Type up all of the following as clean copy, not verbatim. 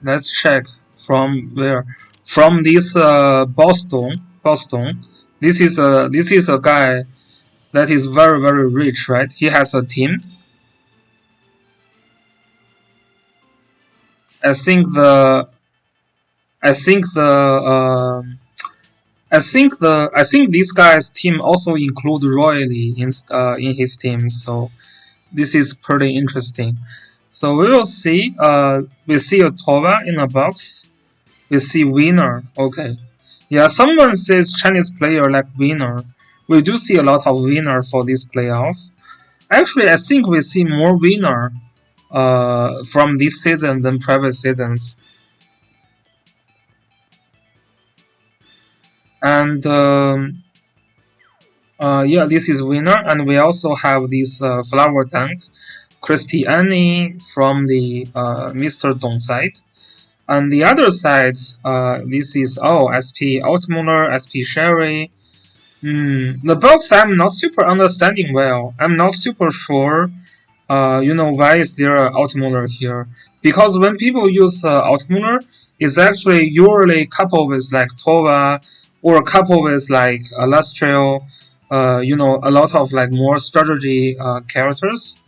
let's check from where. From this Boston. This is a guy that is very rich, right? He has a team. I think the I think the I think this guy's team also include Royally in his team, so this is pretty interesting. So we will see. We see a Tova in a box. We see winner. Okay, yeah. Someone says Chinese player like winner. We do see a lot of winner for this playoff. Actually, I think we see more winner from this season than previous seasons. And yeah, this is winner, and we also have this flower tank, Christiane from the Mr. Dong side. On the other side, this is SP Altmuller, SP Sherry. The box I'm not super understanding well. I'm not super sure. Why is there Altmuller here? Because when people use Altmuller, it's actually usually coupled with like Tova or coupled with like Lustral, a lot of like more strategy characters.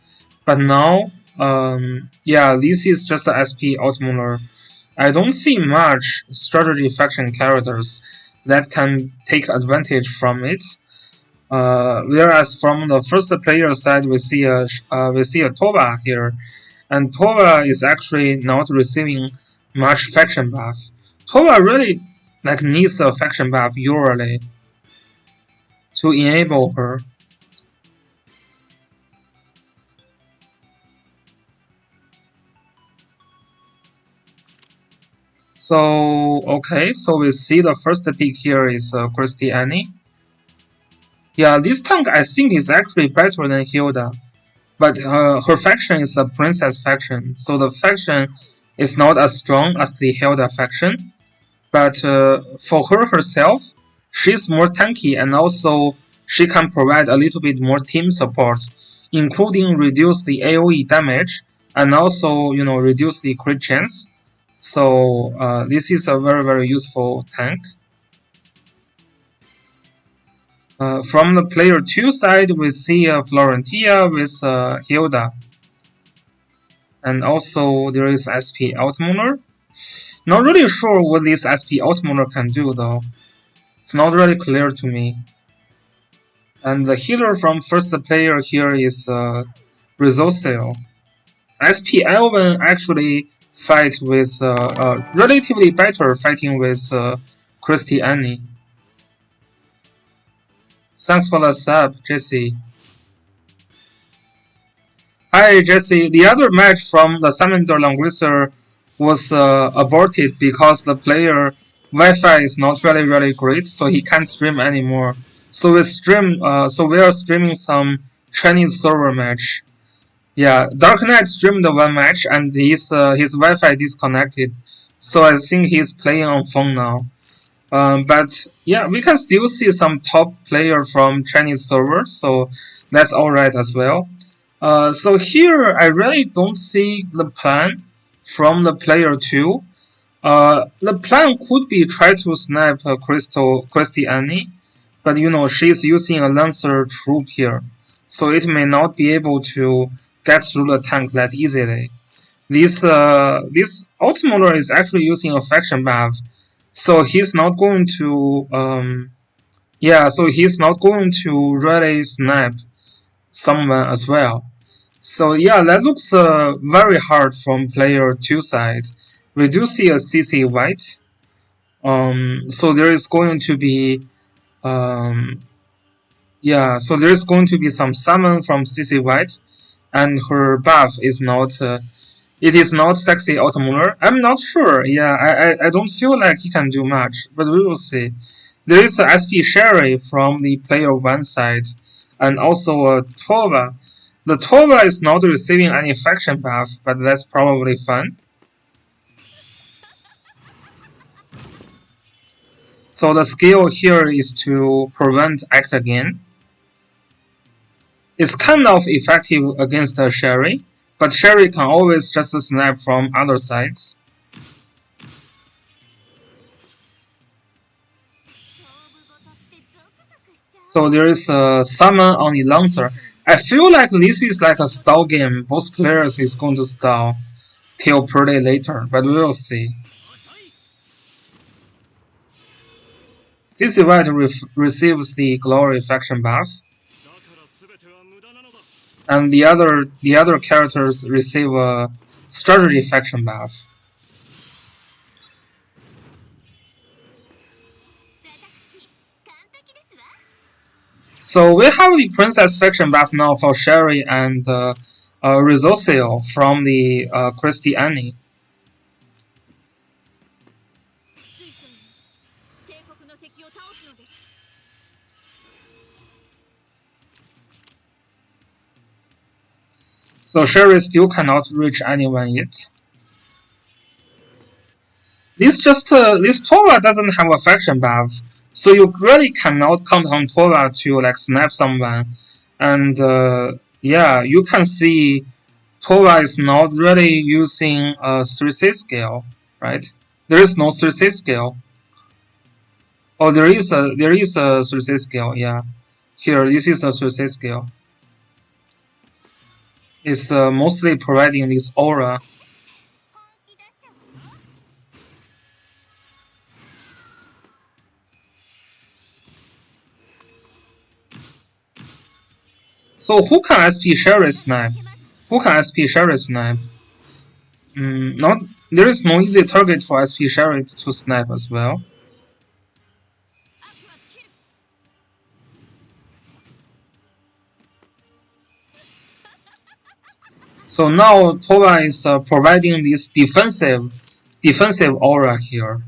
But now, yeah, this is just the SP Altmuller. I don't see much strategy faction characters that can take advantage from it. Whereas from the first player side, we see a Tova here, and Tova is actually not receiving much faction buff. Tova really like needs a faction buff usually to enable her. So okay, so we see the first pick here is Christiane. Yeah, this tank I think is actually better than Hilda, but her faction is a princess faction, so the faction is not as strong as the Hilda faction. But for her herself, she's more tanky, and also she can provide a little bit more team support, including reduce the AoE damage and also reduce the crit chance. So this is a very useful tank. From the player 2 side, we see Florentia with Hilda. And also there is SP Altmuller. Not really sure what this SP Altmuller can do though. It's not really clear to me. And the healer from first player here is Rizoseo. SP Elven actually fight with relatively better fighting with Christiane. Thanks for the sub, Jesse. Hi, Jesse. The other match from the Salamander Langrisser was aborted because the player Wi-Fi is not really great, so he can't stream anymore. So we are streaming some Chinese server match. Yeah, Dark Knight streamed one match and his Wi-Fi disconnected, so I think he's playing on phone now. But yeah, we can still see some top player from Chinese server, so that's alright as well. So here I really don't see the plan from the player 2. The plan could be try to snipe Christiane, but she's using a Lancer troop here, so it may not be able to get through the tank that easily. This Altmuller is actually using a faction buff, so he's not going to he's not going to really snipe someone as well. So yeah, that looks very hard from player 2 side. We do see a CC white. So there is going to be so there is going to be some summon from CC white, and her buff is not it is not sexy Altmuller. I'm not sure. Yeah, I don't feel like he can do much, but we will see. There is a SP Sherry from the player 1 side, and also a Tova. The Tova is not receiving any faction buff, but that's probably fun. So the skill here is to prevent act again. It's kind of effective against Sherry, but Sherry can always just snap from other sides. So there is a summon on the Lancer. I feel like this is like a stall game. Both players is going to stall till pretty later, but we will see. CC White receives the Glory faction buff, and the other characters receive a Strategy faction buff. So we have the Princess faction buff now for Sherry and Rizosio from the Christy Annie. So Sherry still cannot reach anyone yet. This Tova doesn't have a faction buff, so you really cannot count on Tova to like snap someone. And yeah, you can see Tova is not really using a 3C scale, right? There is no 3C scale. Oh, there is a 3C scale. Yeah, here this is a 3C scale. It's mostly providing this aura. So who can SP Sherry snipe? Who can SP Sherry snipe? Not there is no easy target for SP Sherry to snipe as well. So now Tova is providing this defensive aura here.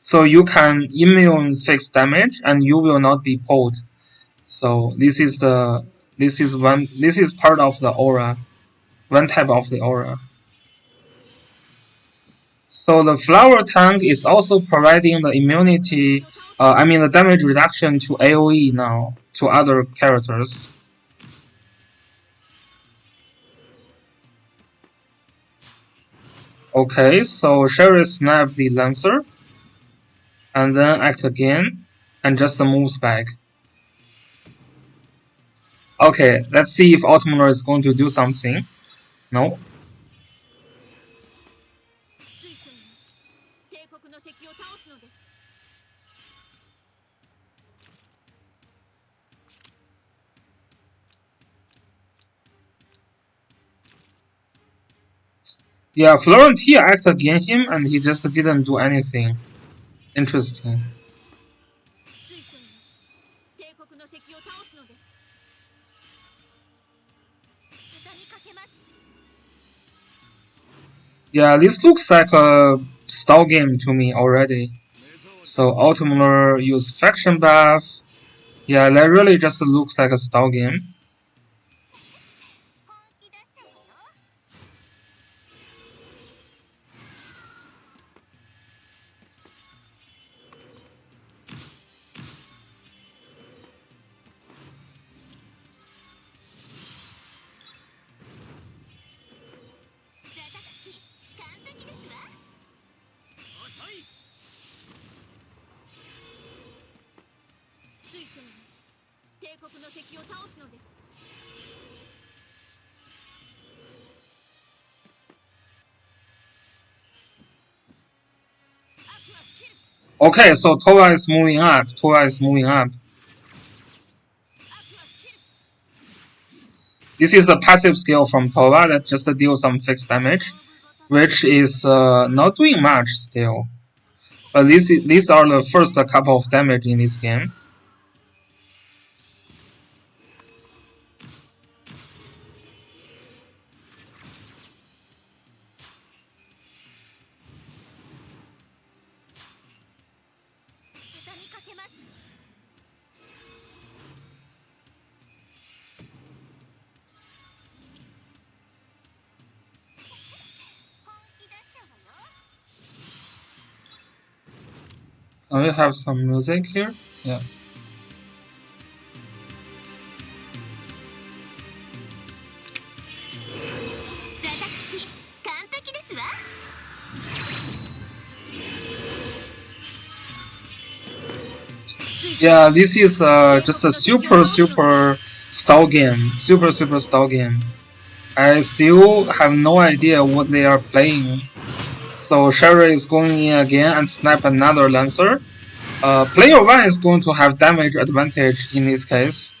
So you can immune fixed damage and you will not be pulled. So this is part of the aura. One type of the aura. So the flower tank is also providing the immunity, the damage reduction to AoE now, to other characters. Okay, so Sherry snap the Lancer, and then act again, and just moves back. Okay, let's see if Autumnal is going to do something. No. Yeah, Florentia acted against him and he just didn't do anything. Interesting. Yeah, this looks like a stall game to me already. So Autumnal use faction buff. Yeah, that really just looks like a stall game. Okay, so Tova is moving up. This is the passive skill from Tova that just deals some fixed damage, which is not doing much still. But these are the first couple of damage in this game. Can we have some music here? Yeah. Yeah, this is just a super style game. Super style game. I still have no idea what they are playing. So Sherry is going in again and snap another Lancer. Player 1 is going to have damage advantage in this case.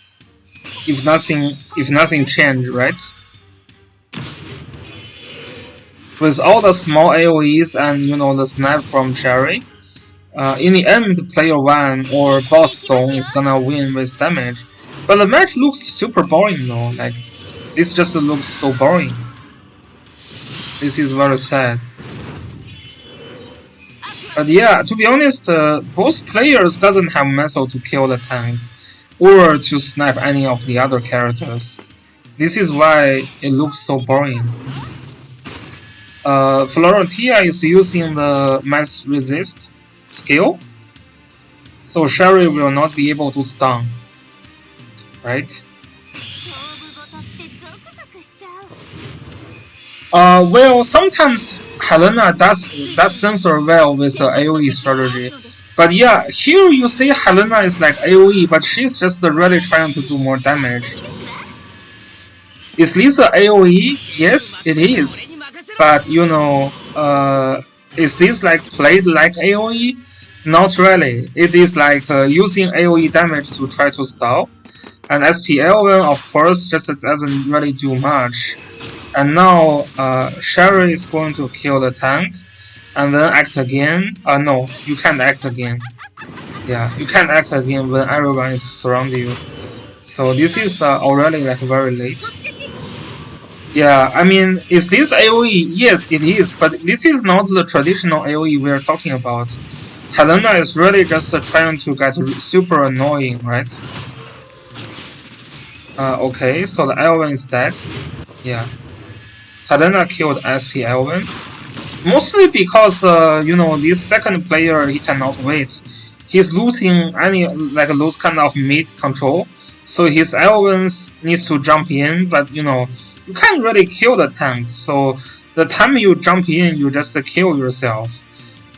If nothing changed, right? With all the small AoEs and the snap from Sherry, in the end, player 1 or boss Dong is gonna win with damage. But the match looks super boring though. Like, this just looks so boring. This is very sad. But yeah, to be honest, both players doesn't have method to kill the tank or to snipe any of the other characters. This is why it looks so boring. Florentia is using the mass resist skill, so Sherry will not be able to stun, right? Well, sometimes Helena does censor well with the AoE strategy. But yeah, here you see Helena is like AoE, but she's just really trying to do more damage. Is this the AoE? Yes, it is. But is this like played like AoE? Not really. It is like using AoE damage to try to stall. And SP11 of course just doesn't really do much. And now Sherry is going to kill the tank and then act again. No, you can't act again. Yeah, you can't act again when everyone is surrounding you. So this is already like very late. Yeah, I mean, is this AoE? Yes, it is, but this is not the traditional AoE we are talking about. Helena is really just trying to get super annoying, right? Okay, so the Elven is dead. Yeah. Helena killed SP Elven. Mostly because, this second player, he cannot wait. He's losing those kind of mid control. So his Elvens needs to jump in, but, you can't really kill the tank. So the time you jump in, you just kill yourself.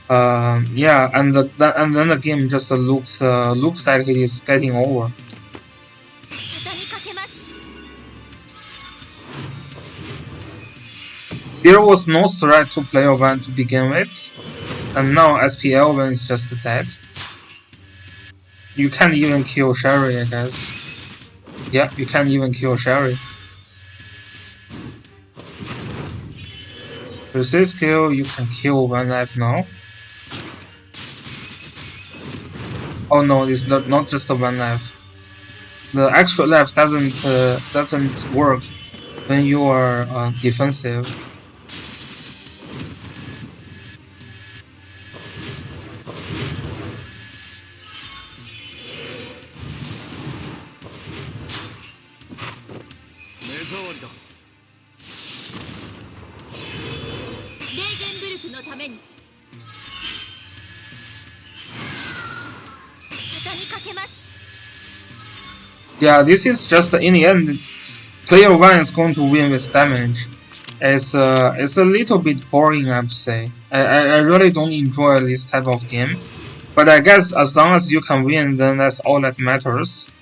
Yeah, and then the game just looks like it is getting over. There was no threat to player 1 to begin with, and now SP11 is just dead. You can't even kill Sherry, I guess. Yeah, you can't even kill Sherry. So this skill, you can kill one life now. Oh no, it's not just the one life. The actual life doesn't work when you are defensive. Yeah, this is just in the end, player 1 is going to win with damage. It's a little bit boring, I would say. I really don't enjoy this type of game. But I guess as long as you can win, then that's all that matters.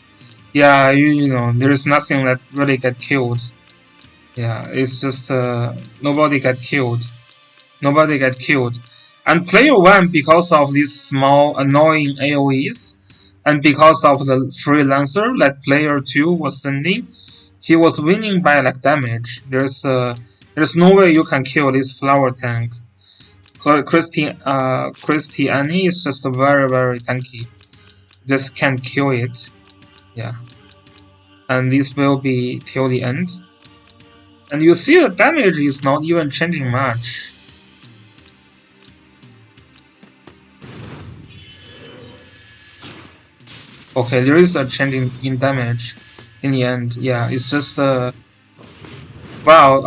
Yeah, there's nothing that really get killed. Yeah, it's just nobody get killed. Nobody get killed. And player 1, because of these small annoying AoEs, and because of the freelancer that player 2 was sending, he was winning by like damage. There's no way you can kill this flower tank. Christiane is just very tanky. Just can't kill it. Yeah. And this will be till the end. And you see the damage is not even changing much. Okay, there is a change in damage in the end. Yeah, it's just wow,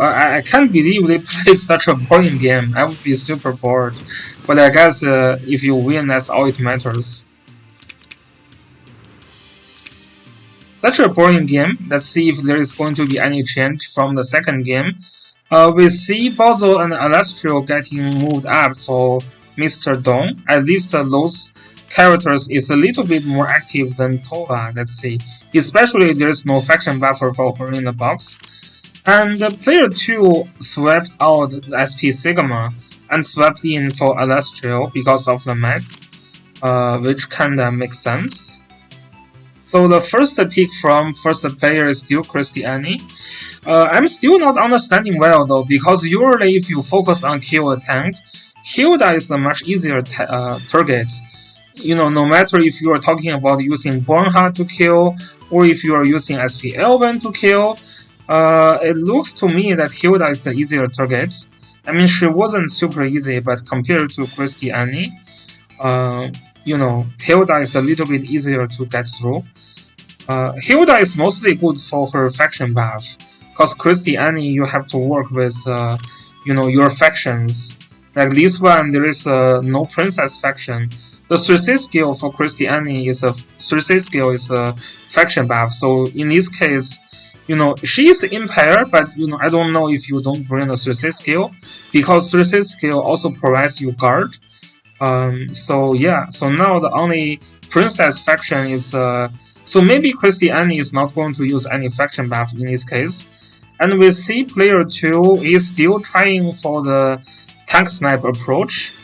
I can't believe they played such a boring game. I would be super bored. But I guess if you win, that's all it matters. Such a boring game. Let's see if there is going to be any change from the second game. We see Bozo and Alastrio getting moved up for Mr. Dong. At least those characters is a little bit more active than Tova, let's see. Especially there's no faction buffer for her in the box. And player 2 swapped out the SP Sigma and swapped in for Alastrio because of the map, which kinda makes sense. So the first pick from first player is still Christiani. I'm still not understanding well though, because usually if you focus on kill a tank, Hilda is a much easier target. You know, no matter if you are talking about using Bernhard to kill, or if you are using SP Elven to kill, it looks to me that Hilda is an easier target. I mean, she wasn't super easy, but compared to Christiani, you know, Hilda is a little bit easier to get through. Hilda is mostly good for her faction buff, because Christiani you have to work with, you know, your factions. Like this one, there is no princess faction. The 3C skill for Christiani is a 3C skill is a faction buff. So in this case, you know, she is Empire, but you know, I don't know if you don't bring the 3C skill, because 3C skill also provides you guard. So yeah, so now the only princess faction is so maybe Christiani is not going to use any faction buff in this case. And we see player 2 is still trying for the tank snipe approach.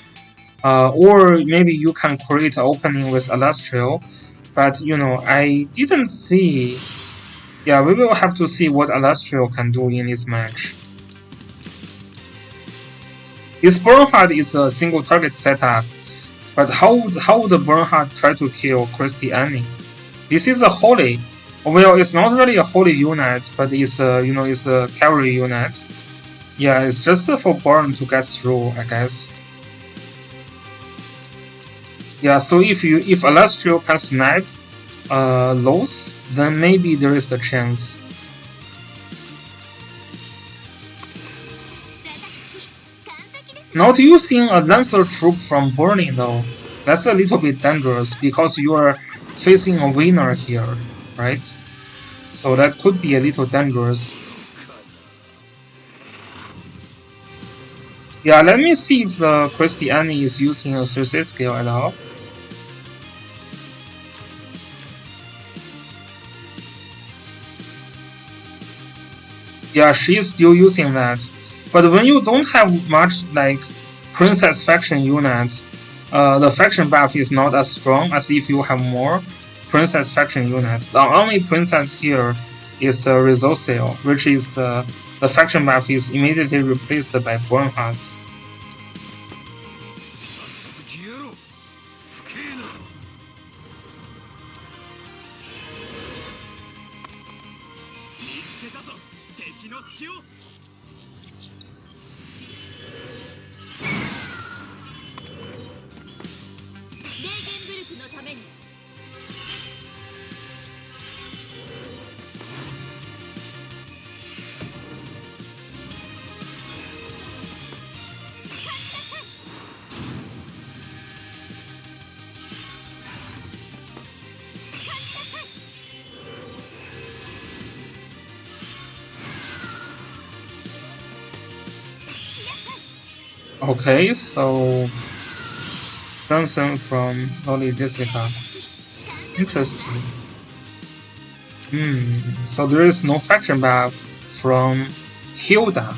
Or maybe you can create an opening with Alastrio. But you know, I didn't see. Yeah, we will have to see what Alastrio can do in this match. His Bernhard is a single target setup, but how would Bernhard try to kill Christiani? This is a holy. Well, it's not really a holy unit, but it's a, you know, it's a cavalry unit. Yeah, it's just for Burn to get through, I guess. Yeah, so if Alastrio can snipe Los, then maybe there is a chance. Not using a Lancer troop from Burning though, that's a little bit dangerous because you are facing a winner here, right? So that could be a little dangerous. Yeah, let me see if Christiani is using a 3C skill at all. Yeah, she's still using that. But when you don't have much like princess faction units, the faction buff is not as strong as if you have more princess faction units. The only princess here is Rizosio, which is the faction buff is immediately replaced by Bernhard's. Okay, so Strengthen from Loli Jessica. Interesting. So there is no faction buff from Hilda.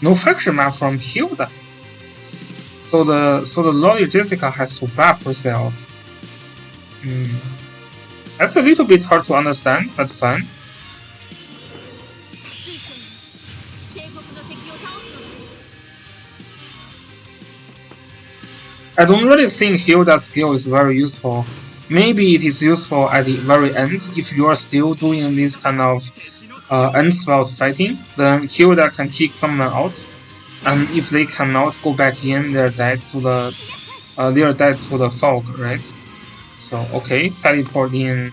No faction buff from Hilda. So the Loli Jessica has to buff herself. That's a little bit hard to understand, but fun. I don't really think Hilda's skill is very useful. Maybe it is useful at the very end if you are still doing this kind of end spell fighting. Then Hilda can kick someone out, and if they cannot go back in, they're dead to the fog, right? So okay, teleport in.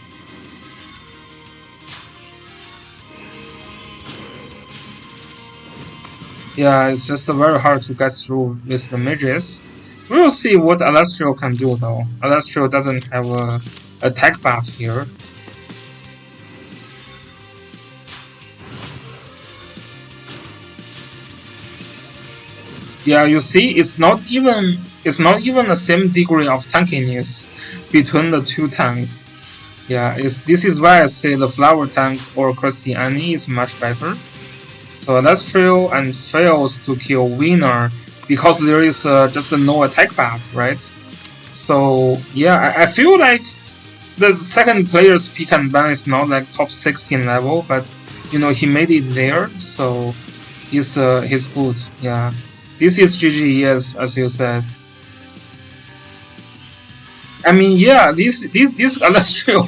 Yeah, it's just very hard to get through with the mages. We'll see what Alastrio can do though. Alastrio doesn't have a attack buff here. Yeah, you see, it's not even the same degree of tankiness between the two tanks. Yeah, this is why I say the flower tank or Christiani is much better. So let's fail and fails to kill winner because there is just a no attack buff, right? So yeah, I feel like the second player's pick and ban is not like top 16 level, but you know he made it there, so he's good. Yeah, this is GG, yes, as you said. I mean, yeah, this Alastrio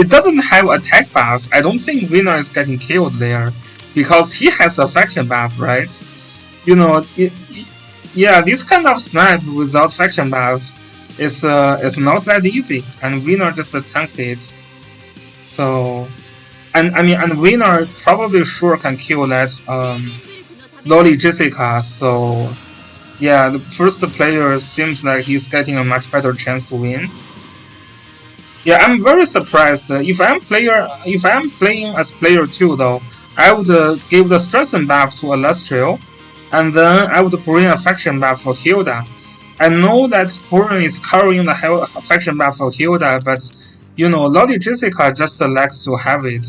doesn't have attack buff. I don't think winner is getting killed there because he has a faction buff, right? You know, yeah, this kind of snipe without faction buff is not that easy, and winner just tanked it. So, and I mean, and winner probably sure can kill that Loli Jessica. So, yeah, the first player seems like he's getting a much better chance to win. Yeah, I'm very surprised. If I'm playing as player 2 though, I would give the strength buff to Alastrio, and then I would bring a faction buff for Hilda. I know that Burn is carrying the faction buff for Hilda, but you know, Lodi Jessica just likes to have it.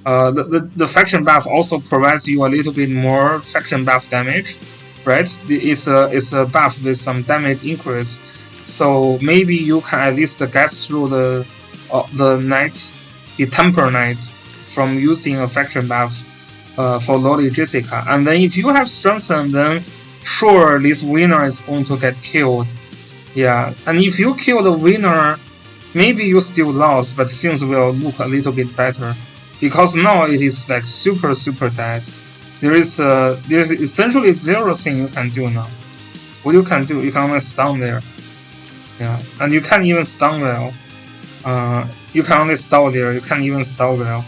The faction buff also provides you a little bit more faction buff damage, right? It's a buff with some damage increase, so maybe you can at least get through the night, the temper night, from using a faction buff for Lodi Jessica. And then if you have strengthen, then sure this winner is going to get killed. Yeah, and if you kill the winner, maybe you still lost, but things will look a little bit better. Because now it is like super dead. There's essentially zero thing you can do now. What you can do, you can only stun there. Yeah, and you can't even stun well. You can only stall there, you can't even stall well.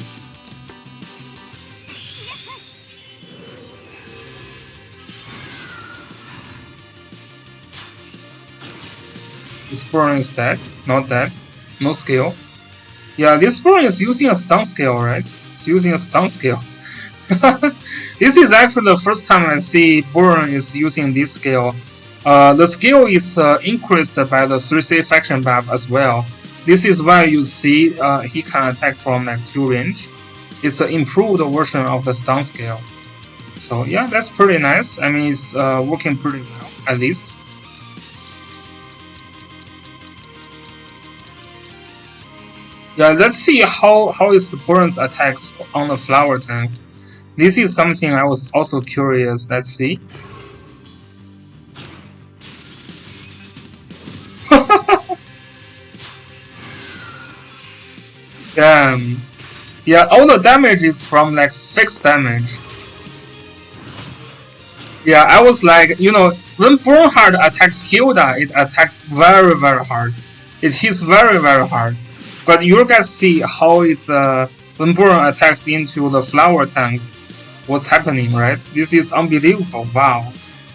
This burn is dead, not dead, no skill. Yeah, this burn is using a stun skill, right? It's using a stun skill. This is actually the first time I see burn is using this skill. The skill is increased by the 3C faction buff as well. This is why you see he can attack from like 2 range. It's an improved version of the stun skill. So yeah, that's pretty nice. I mean, it's working pretty well, at least. Yeah, let's see how is Burn's attack on the flower tank. This is something I was also curious. Let's see. Yeah, all the damage is from like fixed damage. Yeah, I was like, you know, when Bernhard attacks Hilda, it attacks very hard. It hits very hard. But you guys see how it's when Burn attacks into the flower tank, what's happening, right? This is unbelievable. Wow.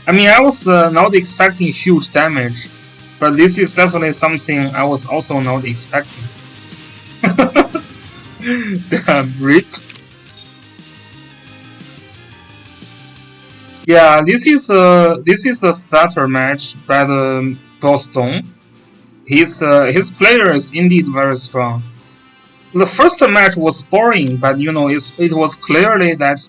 I mean, I was not expecting huge damage, but this is definitely something I was also not expecting. Damn, rip. Yeah, this is a starter match by the Boston. His player is indeed very strong. The first match was boring, but you know it was clearly that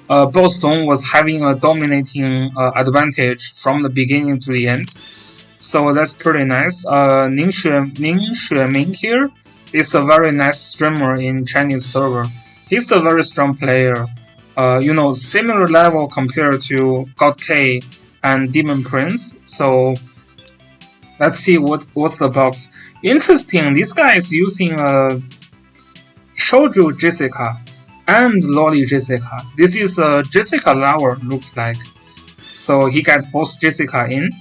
Boston was having a dominating advantage from the beginning to the end. So that's pretty nice. Ning Xueming here is a very nice streamer in Chinese server. He's a very strong player. You know, similar level compared to God K and Demon Prince. So let's see what's the box. Interesting, this guy is using a Shoujo Jessica and Loli Jessica. This is a Jessica Lover, looks like. So he got both Jessica in.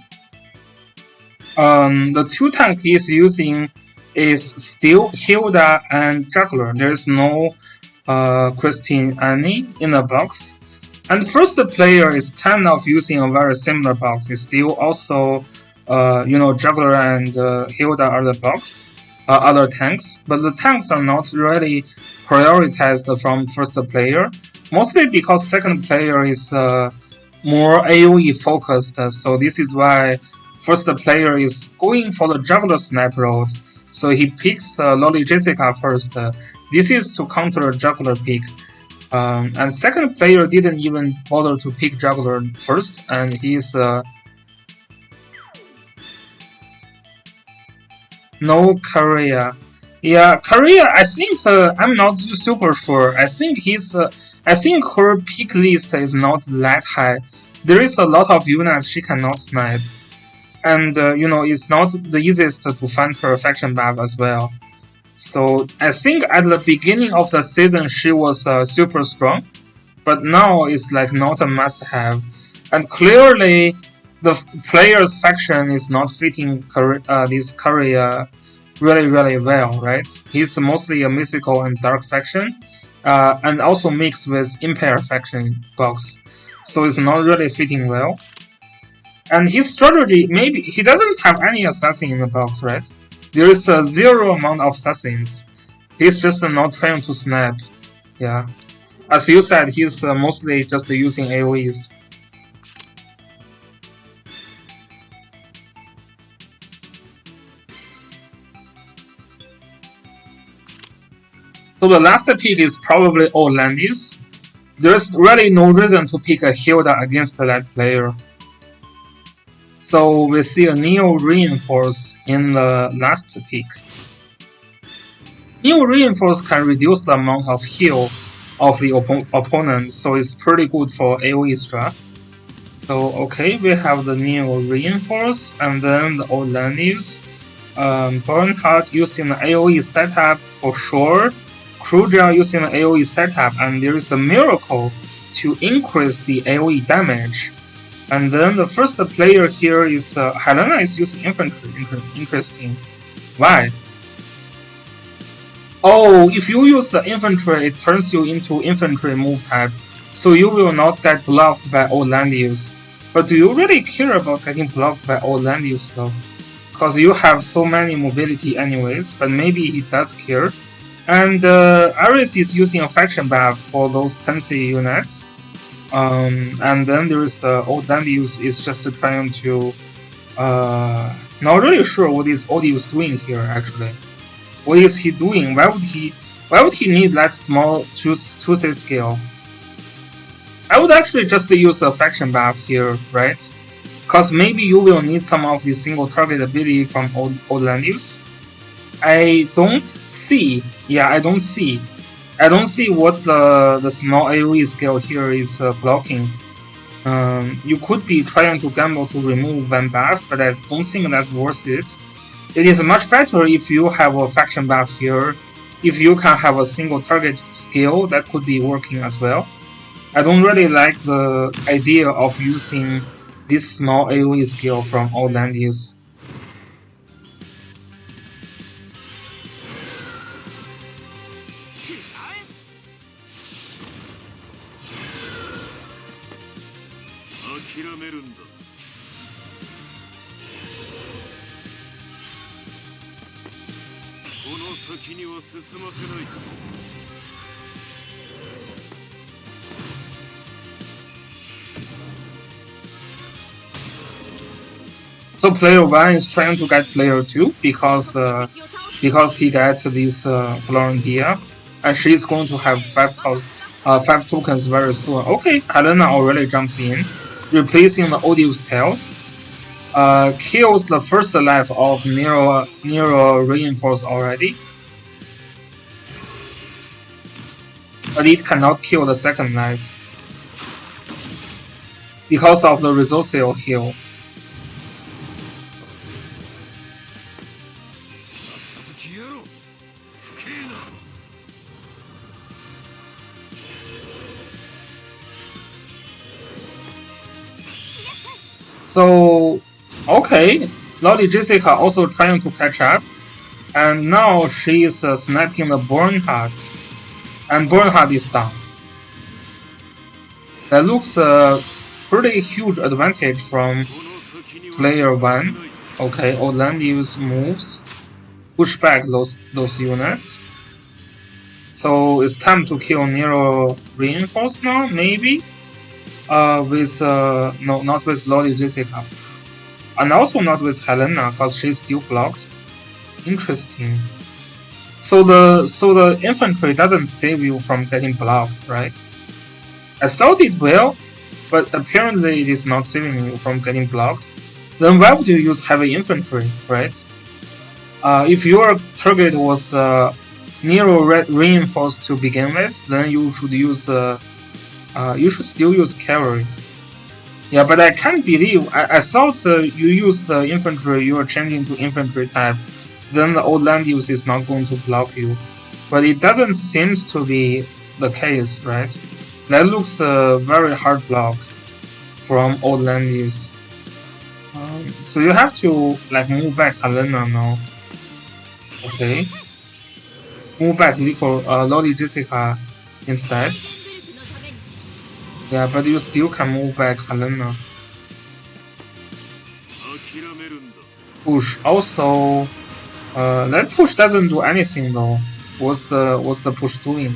The 2 tank he's using is still Hilda and Juggler. There's no Christine Annie in the box. And the first player is kind of using a very similar box. It's still also you know, Juggler and Hilda are the box, other tanks, but the tanks are not really prioritized from first player, mostly because second player is more AoE focused, so this is why first the player is going for the juggler snipe road. So he picks Lolly Jessica first. This is to counter juggler pick. And second player didn't even bother to pick juggler first, and he's no Korea. Yeah, Korea. I think I'm not super sure. I think I think her pick list is not that high. There is a lot of units she cannot snipe, and it's not the easiest to find her faction buff as well. So I think at the beginning of the season she was super strong, but now it's like not a must-have, and clearly the player's faction is not fitting this Korea really well, right? He's mostly a mythical and dark faction, and also mixed with Empire faction box, so it's not really fitting well. And his strategy, maybe he doesn't have any assassin in the box, right? There is a zero amount of assassins. He's just not trying to snap. Yeah. As you said, he's mostly just using AoEs. So the last pick is probably Outlandius. There's really no reason to pick a Hilda against that player. So we see a Neo Reinforce in the last pick. Neo Reinforce can reduce the amount of heal of the opponent, so it's pretty good for AoE strat. So okay, we have the Neo Reinforce, and then the Outlandius. Bernhardt using the AoE setup for sure. Crucial using the AoE setup, and there is a miracle to increase the AoE damage. And then the first player here is Helena is using infantry. Interesting. Why? Oh, if you use the infantry, it turns you into infantry move type, so you will not get blocked by Outlandius. But do you really care about getting blocked by Outlandius though? Cause you have so many mobility anyways, but maybe he does care. And Ares is using a faction buff for those Tensei units. And then there is Outlandius is just trying to not really sure what is Odius doing here actually. What is he doing? Why would he need that small 2-6 scale? I would actually just use a faction buff here, right? Cause maybe you will need some of the single target ability from Outlandius. I don't see what the small AoE scale here is blocking. You could be trying to gamble to remove one buff, but I don't think that's worth it. It is much better if you have a faction buff here. If you can have a single target skill, that could be working as well. I don't really like the idea of using this small AoE skill from Outlandius. So player 1 is trying to get player 2 because he gets this Florentia, and she's going to have 5 tokens very soon. Okay, Helena already jumps in, replacing the Odious Tails. Kills the first life of Nero Reinforce already. But it cannot kill the second life because of the resource heal. So, okay, Lolly Jessica also trying to catch up, and now she is sniping the Bernhardt, and Bernhardt is down. That looks a pretty huge advantage from player 1. Okay, Outlandius moves, push back those units. So it's time to kill Nero Reinforce now, maybe? With no, not with Loli Jessica, and also not with Helena, cause she's still blocked. Interesting. So the infantry doesn't save you from getting blocked, right? I thought it will, but apparently it is not saving you from getting blocked. Then why would you use heavy infantry, right? If your target was Nero reinforced to begin with, then you should use you should still use cavalry. Yeah, but I can't believe I thought you use the infantry, you are changing to infantry type, then the old land use is not going to block you. But it doesn't seem to be the case, right? That looks a very hard block from old land use. So you have to like move back Helena now. Okay. Move back Loli Jessica instead. Yeah, but you still can move back Helena. Push also. That push doesn't do anything though. What's the push doing?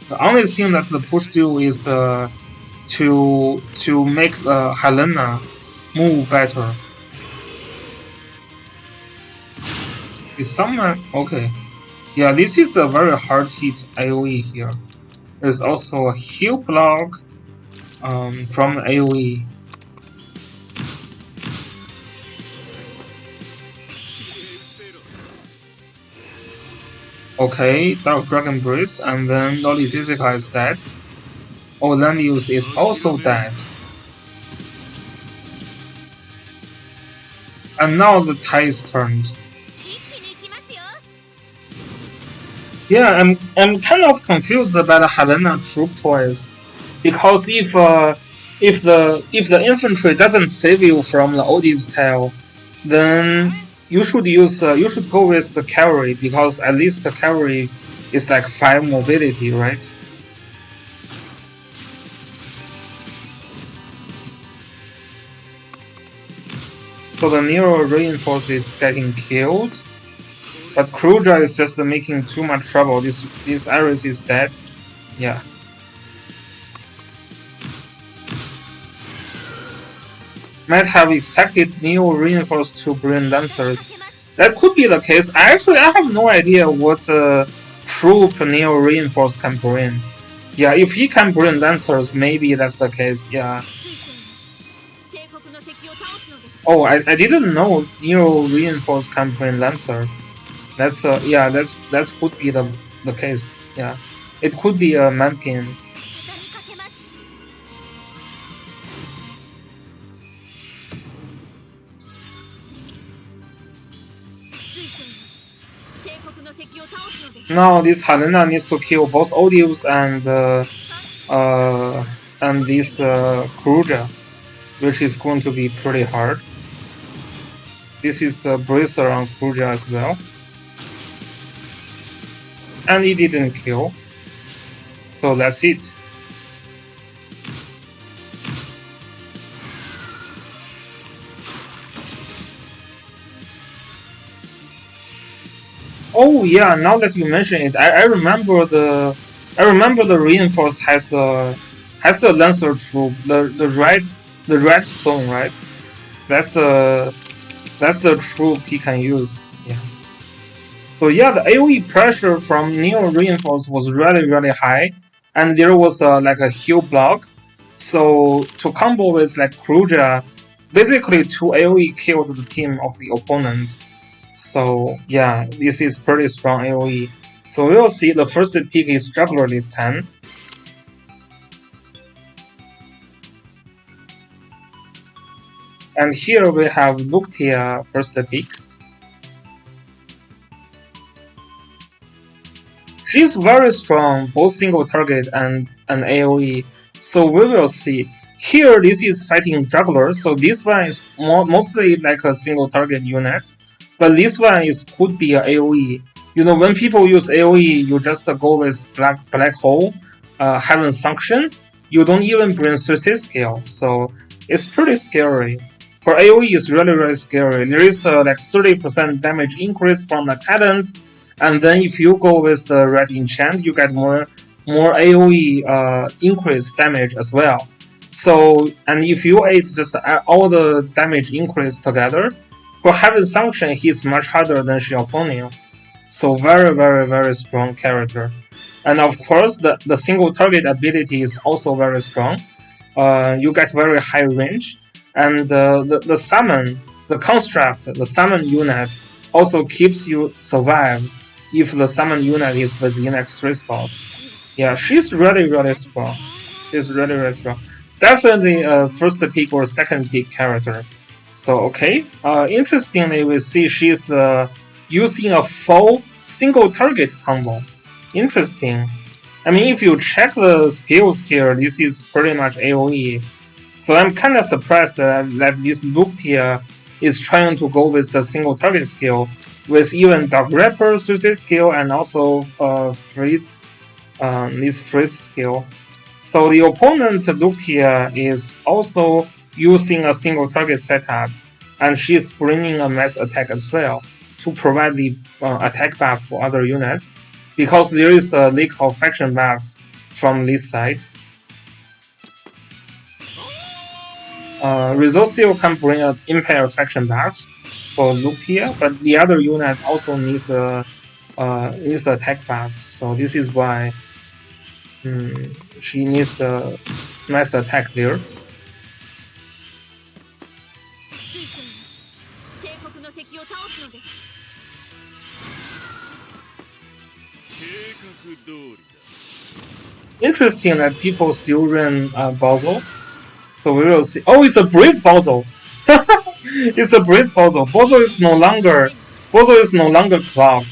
The only thing that the push do is to make Helena move better. Is someone okay? Yeah, this is a very hard hit AoE here. There's also a heal block from AoE. Okay, Dark Dragon Breeze, and then Loli Jessica is dead. Olandius is also dead. And now the tide is turned. Yeah, I'm kind of confused about Helena troop choice, because if the infantry doesn't save you from the Odive's tail, then you should use you should go with the cavalry, because at least the cavalry is like 5 mobility, right? So the Nero reinforce is getting killed, but Kruja is just making too much trouble. This Iris is dead. Yeah. Might have expected Neo reinforced to bring Lancers. That could be the case. I have no idea what troop Neo reinforced can bring. Yeah, if he can bring Lancers, maybe that's the case. Yeah. Oh, I didn't know Neo reinforced can bring Lancer. That's yeah, that could be the case. Yeah, it could be a mannequin. Now this Helena needs to kill both Odius and this Kruja, which is going to be pretty hard. This is the bracer on Kruja as well. And he didn't kill. So that's it. Oh yeah, now that you mention it, I remember the reinforce has a Lancer troop, the red stone, right? That's the troop he can use. Yeah. So yeah, the AoE pressure from Neo reinforce was really high, and there was like a heal block. So to combo with like Kruja, basically 2 AoE killed the team of the opponent. So yeah, this is pretty strong AoE. So we'll see. The first pick is Juggler this time. And here we have Luctia first pick. She's very strong, both single target and AoE. So we will see. Here, this is fighting Juggler, so this one is mostly like a single target unit. But this one could be a AoE. You know, when people use AoE, you just go with Black Hole, Heaven Sanction. You don't even bring 3C scale, so it's pretty scary. For AoE, it's really scary. There is like 30% damage increase from the talents, and then if you go with the Red Enchant, you get more AoE increased damage as well. So, and if you ate just all the damage increase together, for heavy sanction, he's much harder than Xiaofeng. So very strong character. And of course, the single target ability is also very strong. You get very high range, and the summon, the construct, the summon unit also keeps you survive if the summon unit is within like 3 slots. Yeah, she's really strong. She's really strong. Definitely a first pick or second pick character. So okay. Interestingly, we see she's using a full single target combo. Interesting. I mean, if you check the skills here, this is pretty much AoE. So I'm kind of surprised that this Luke here is trying to go with a single target skill, with even Dark Rapper suicide skill and also Fritz, this Fritz skill. So the opponent Luke here is also using a single target setup, and she's bringing a mass attack as well to provide the attack buff for other units, because there is a lack of faction buff from this side. Resource can bring an Empire faction buff for Luke here, but the other unit also needs a attack buff. So this is why she needs the mass attack there. Interesting that people still run Basil. So we will see. Oh, it's a Breeze Basil. It's a Breeze Basil. Basil is no longer Cloud.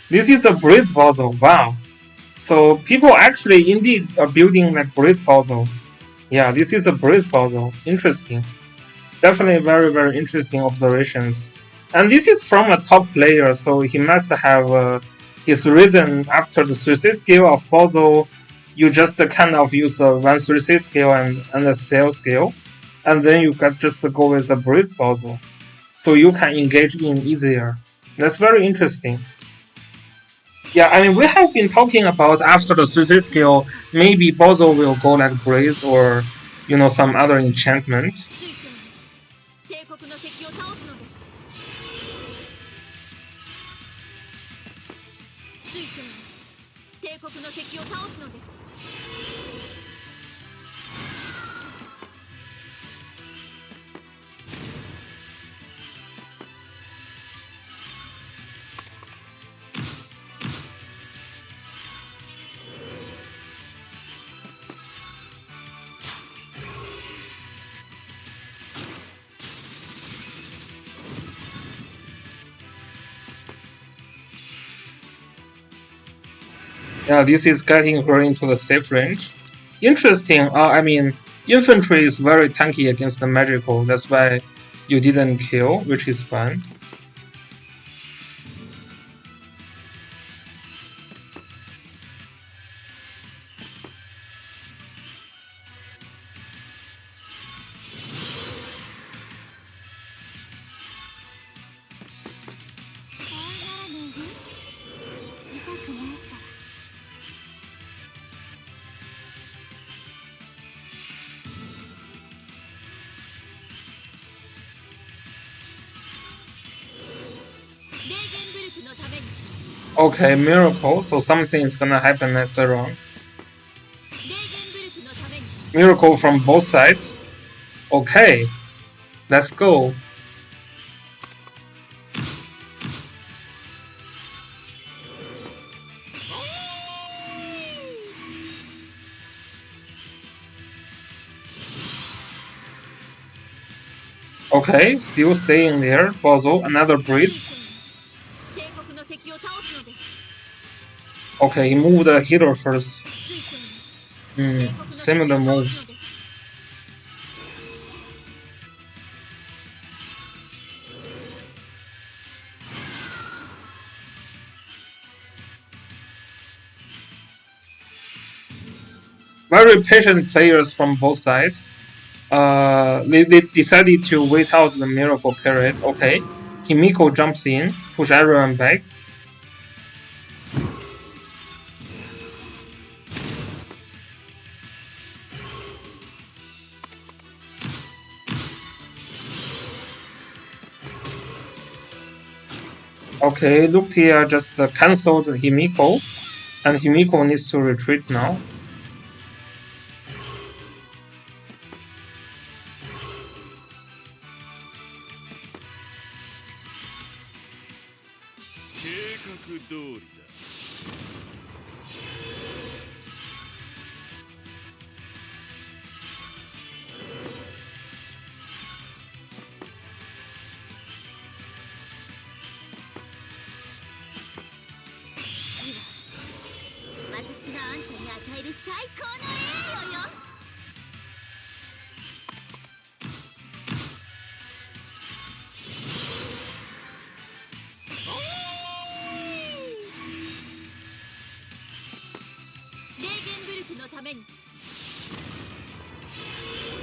This is a Breeze Basil. Wow. So people actually indeed are building like Breeze Basil. Yeah, this is a Breeze Basil. Interesting. Definitely very interesting observations. And this is from a top player, so he must have his reason after the suicide skill of Basil. You just kind of use a 1-3-6 skill and a sail skill, and then you can just go with a Breeze Basil, so you can engage in easier. That's very interesting. Yeah, I mean, we have been talking about after the suicide skill, maybe Basil will go like Breeze or, you know, some other enchantment. Yeah, this is getting her into the safe range. Interesting. I mean, infantry is very tanky against the magical. That's why you didn't kill, which is fun. Okay, miracle. So something is gonna happen next round. Miracle from both sides. Okay, let's go. Okay, still staying there. Basil, another breeze. Okay, he moved the healer first. Similar moves. Very patient players from both sides. They decided to wait out the miracle period. Okay, Himiko jumps in, push everyone back. Okay, look here, just cancelled Himiko, and Himiko needs to retreat now.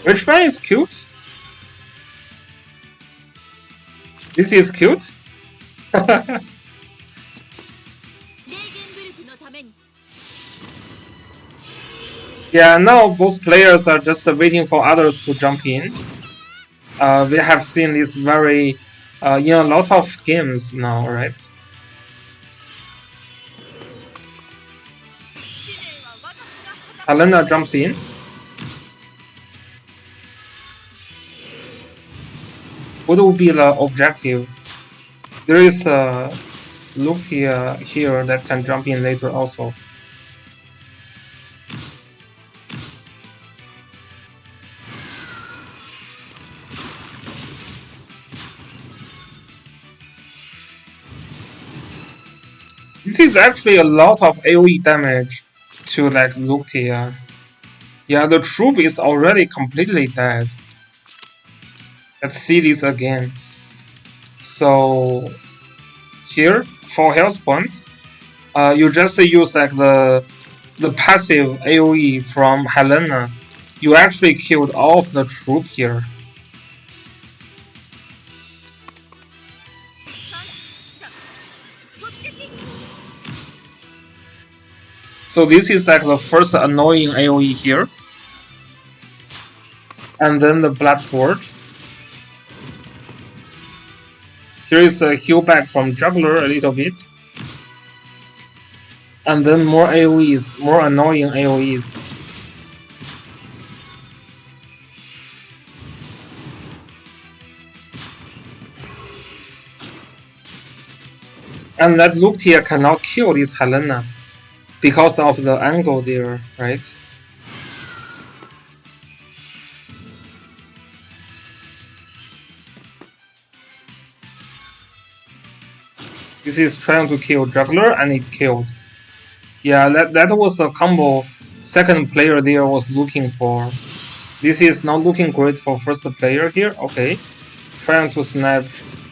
Which one is cute? This is cute? Yeah, now both players are just waiting for others to jump in. We have seen this very in a lot of games now, right? Helena jumps in. What will be the objective? There is a Luke here that can jump in later also. This is actually a lot of AoE damage to like Luke here. Yeah, the troop is already completely dead. Let's see this again. So here, 4 health points. You just use like the passive AoE from Helena. You actually killed all of the troop here. So this is like the first annoying AoE here. And then the Blood Sword. Here is a heal back from Juggler a little bit. And then more AoEs, more annoying AoEs. And that Luke here cannot kill this Helena because of the angle there, right? This is trying to kill Juggler and it killed. Yeah, that was a combo second player there was looking for. This is not looking great for first player here. Okay, trying to snap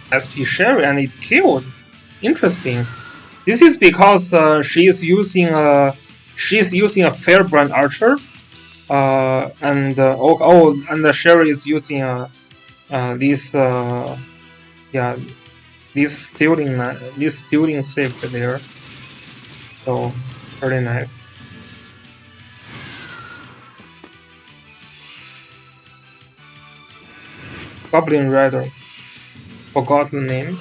SP Sherry and it killed. Interesting. This is because she is using a Fairbrand Archer, and the Sherry is using this stealing safe there. So very nice. Goblin Rider. Forgot the name.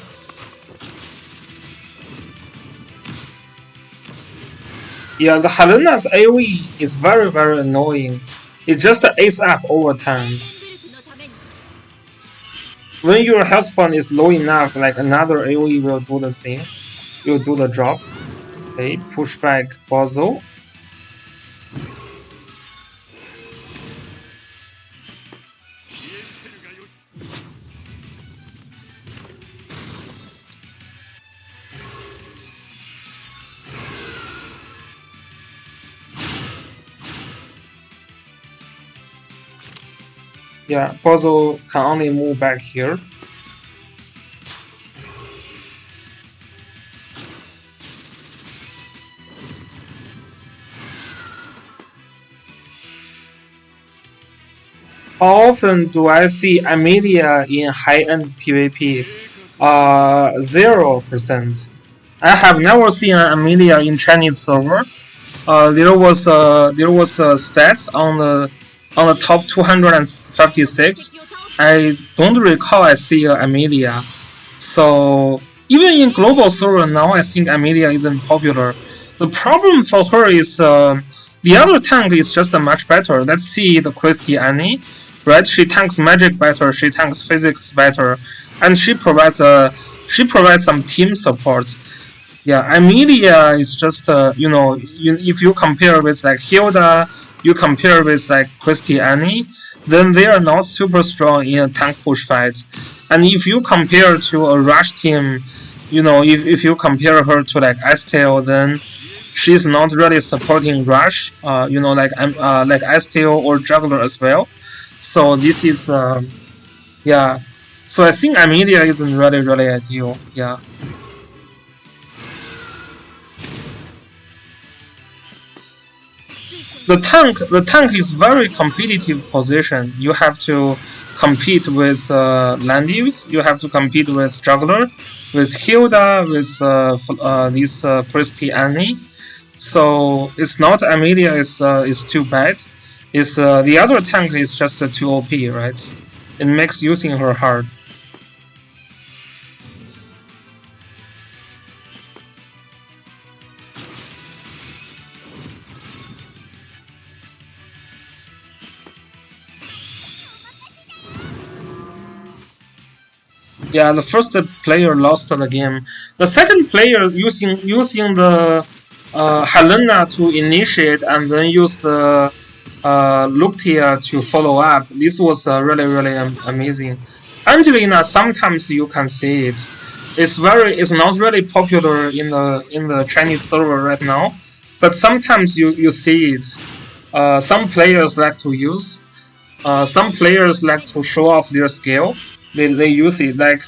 Yeah, the Helena's AoE is very annoying. It just ace up over time. When your health point is low enough, like another AoE will do the same. Will do the job. Okay, push back Bozo. Yeah, Bozo can only move back here. How often do I see Amelia in high-end PvP? 0%. I have never seen Amelia in Chinese server. There was stats on the top 256. I don't recall I see Amelia. So even in global server now, I think Amelia isn't popular. The problem for her is the other tank is just much better. Let's see the Christy Annie, right? She tanks magic better, she tanks physics better, and she provides some team support. Yeah, Amelia is just if you compare with like Hilda, you compare with like Christy Annie, then they are not super strong in a tank push fight. And if you compare to a rush team, if you compare her to like Estel, then she's not really supporting rush. Like Estel or Juggler as well. So this is yeah. So I think Amelia isn't really ideal. Yeah. The tank is very competitive position. You have to compete with Landius, you have to compete with Juggler, with Hilda, with this Christy Annie. So it's not Amelia is too bad. It's the other tank is just too OP, right? It makes using her hard. Yeah, the first player lost the game. The second player using the Helena to initiate and then use the Luctia to follow up. This was really amazing. Angelina, sometimes you can see it. It's not really popular in the Chinese server right now, but sometimes you see it. Some players like to use. Some players like to show off their skill. They use it like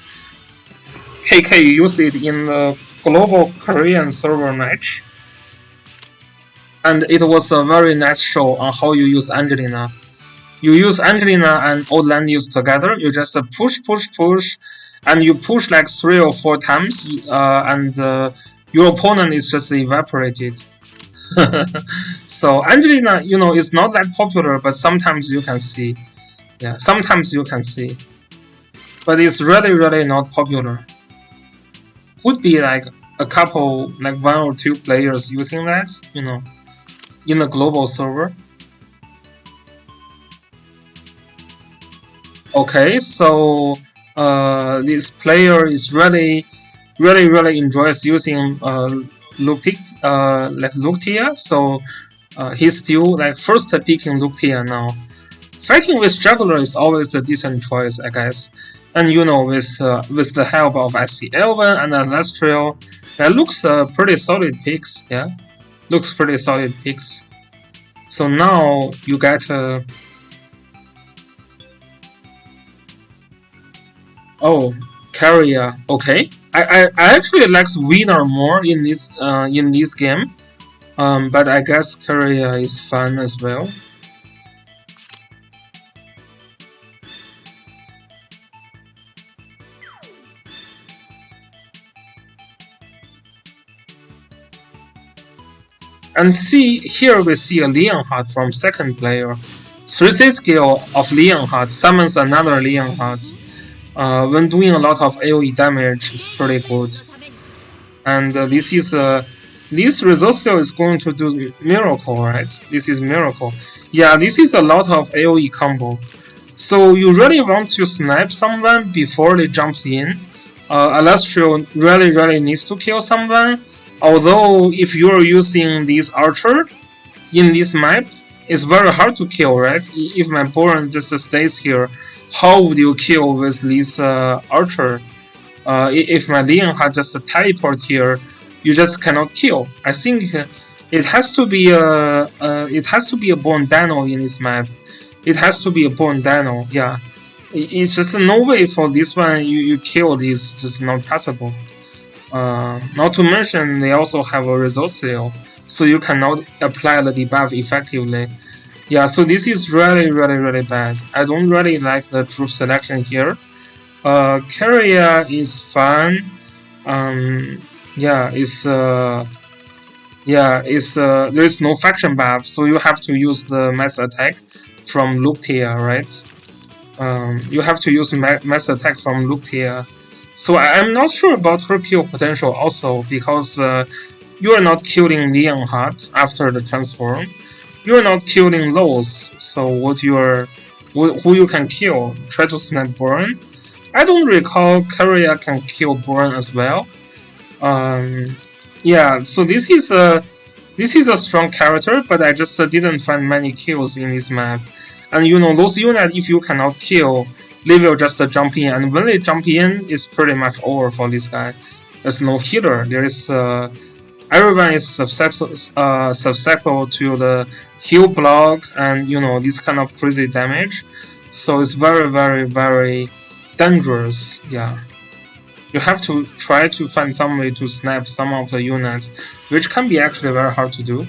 KK used it in the global Korean server match, and it was a very nice show on how you use Angelina. You use Angelina and Old Landius together. You just push, and you push like 3 or 4 times, and your opponent is just evaporated. So Angelina, is not that popular, but sometimes you can see. Yeah, sometimes you can see. But it's really not popular. Would be like a couple, like 1 or 2 players using that, in a global server. Okay, so this player is really enjoys using Luctia, so he's still like first picking Luctia now. Fighting with Juggler is always a decent choice, I guess. And with the help of SP11 and Celestial, that looks pretty solid picks, yeah? Looks pretty solid picks. So now you get oh, Carrier, okay. I actually like Winner more in this game. But I guess Carrier is fun as well. And see, here we see a Leonhardt from second player. 3C skill of Leonhardt summons another Leonhardt. When doing a lot of AoE damage, it's pretty good. And this Resourcel is going to do Miracle, right? This is Miracle. Yeah, this is a lot of AoE combo. So you really want to snipe someone before they jumps in. Celestial really needs to kill someone. Although if you're using this archer in this map, it's very hard to kill, right? If my Boran just stays here, how would you kill with this archer? If my Leonhardt just teleport here, you just cannot kill. I think it has to be a Born Dino in this map. It has to be a Born Dino, yeah. It's just no way for this one you kill this, just not possible. Not to mention they also have a resource sale, so you cannot apply the debuff effectively. Yeah, so this is really bad. I don't really like the troop selection here. Carrier is fun. There is no faction buff, so you have to use the mass attack from Luctia, right? You have to use mass attack from Luctia. So I'm not sure about her kill potential also, because you are not killing Leonhardt after the transform. You are not killing Lowe's, so who you can kill? Try to snap Burn. I don't recall Karya can kill Burn as well. Yeah, so this is a strong character, but I just didn't find many kills in this map. And you know, those units, if you cannot kill, they will just jump in, and when they jump in, it's pretty much over for this guy. There's no healer. There is everyone is susceptible to the heal block and you know this kind of crazy damage. So it's very, very, very dangerous. Yeah. You have to try to find some way to snap some of the units, which can be actually very hard to do.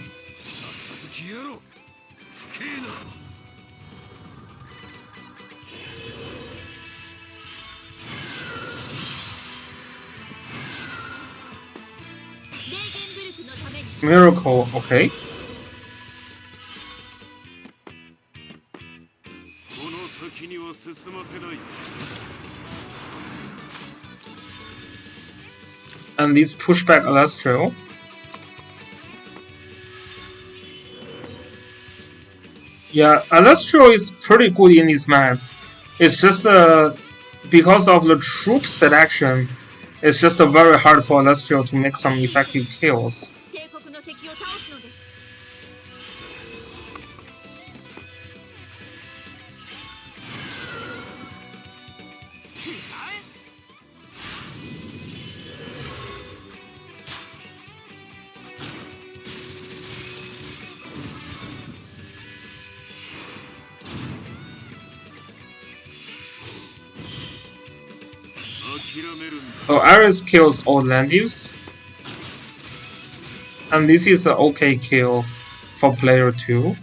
Miracle, okay. And this pushback Alastro. Yeah, Alastro is pretty good in this map. It's just because of the troop selection, it's just very hard for Alastro to make some effective kills. So Ares kills all Landius. And this is an okay kill for player 2.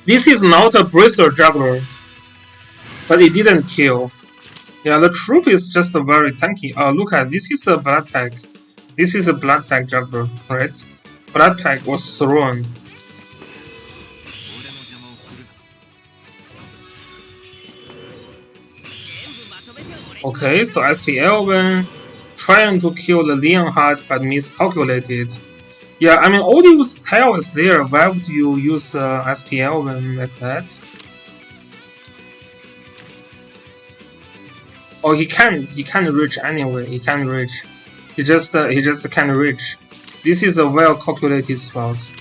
This is not a Bracer Juggler, but it didn't kill. Yeah, the troop is just a very tanky. Look at this is a Blood Pack. This is a Blood Pack Juggler, right? Blood Pack was thrown. Okay, so SP Elven trying to kill the Leonhardt but miscalculated. Yeah, I mean, Odio's tail is there. Why would you use SP Elven like that? Oh, he can't reach anyway. He can't reach. He just can't reach. This is a well calculated spot.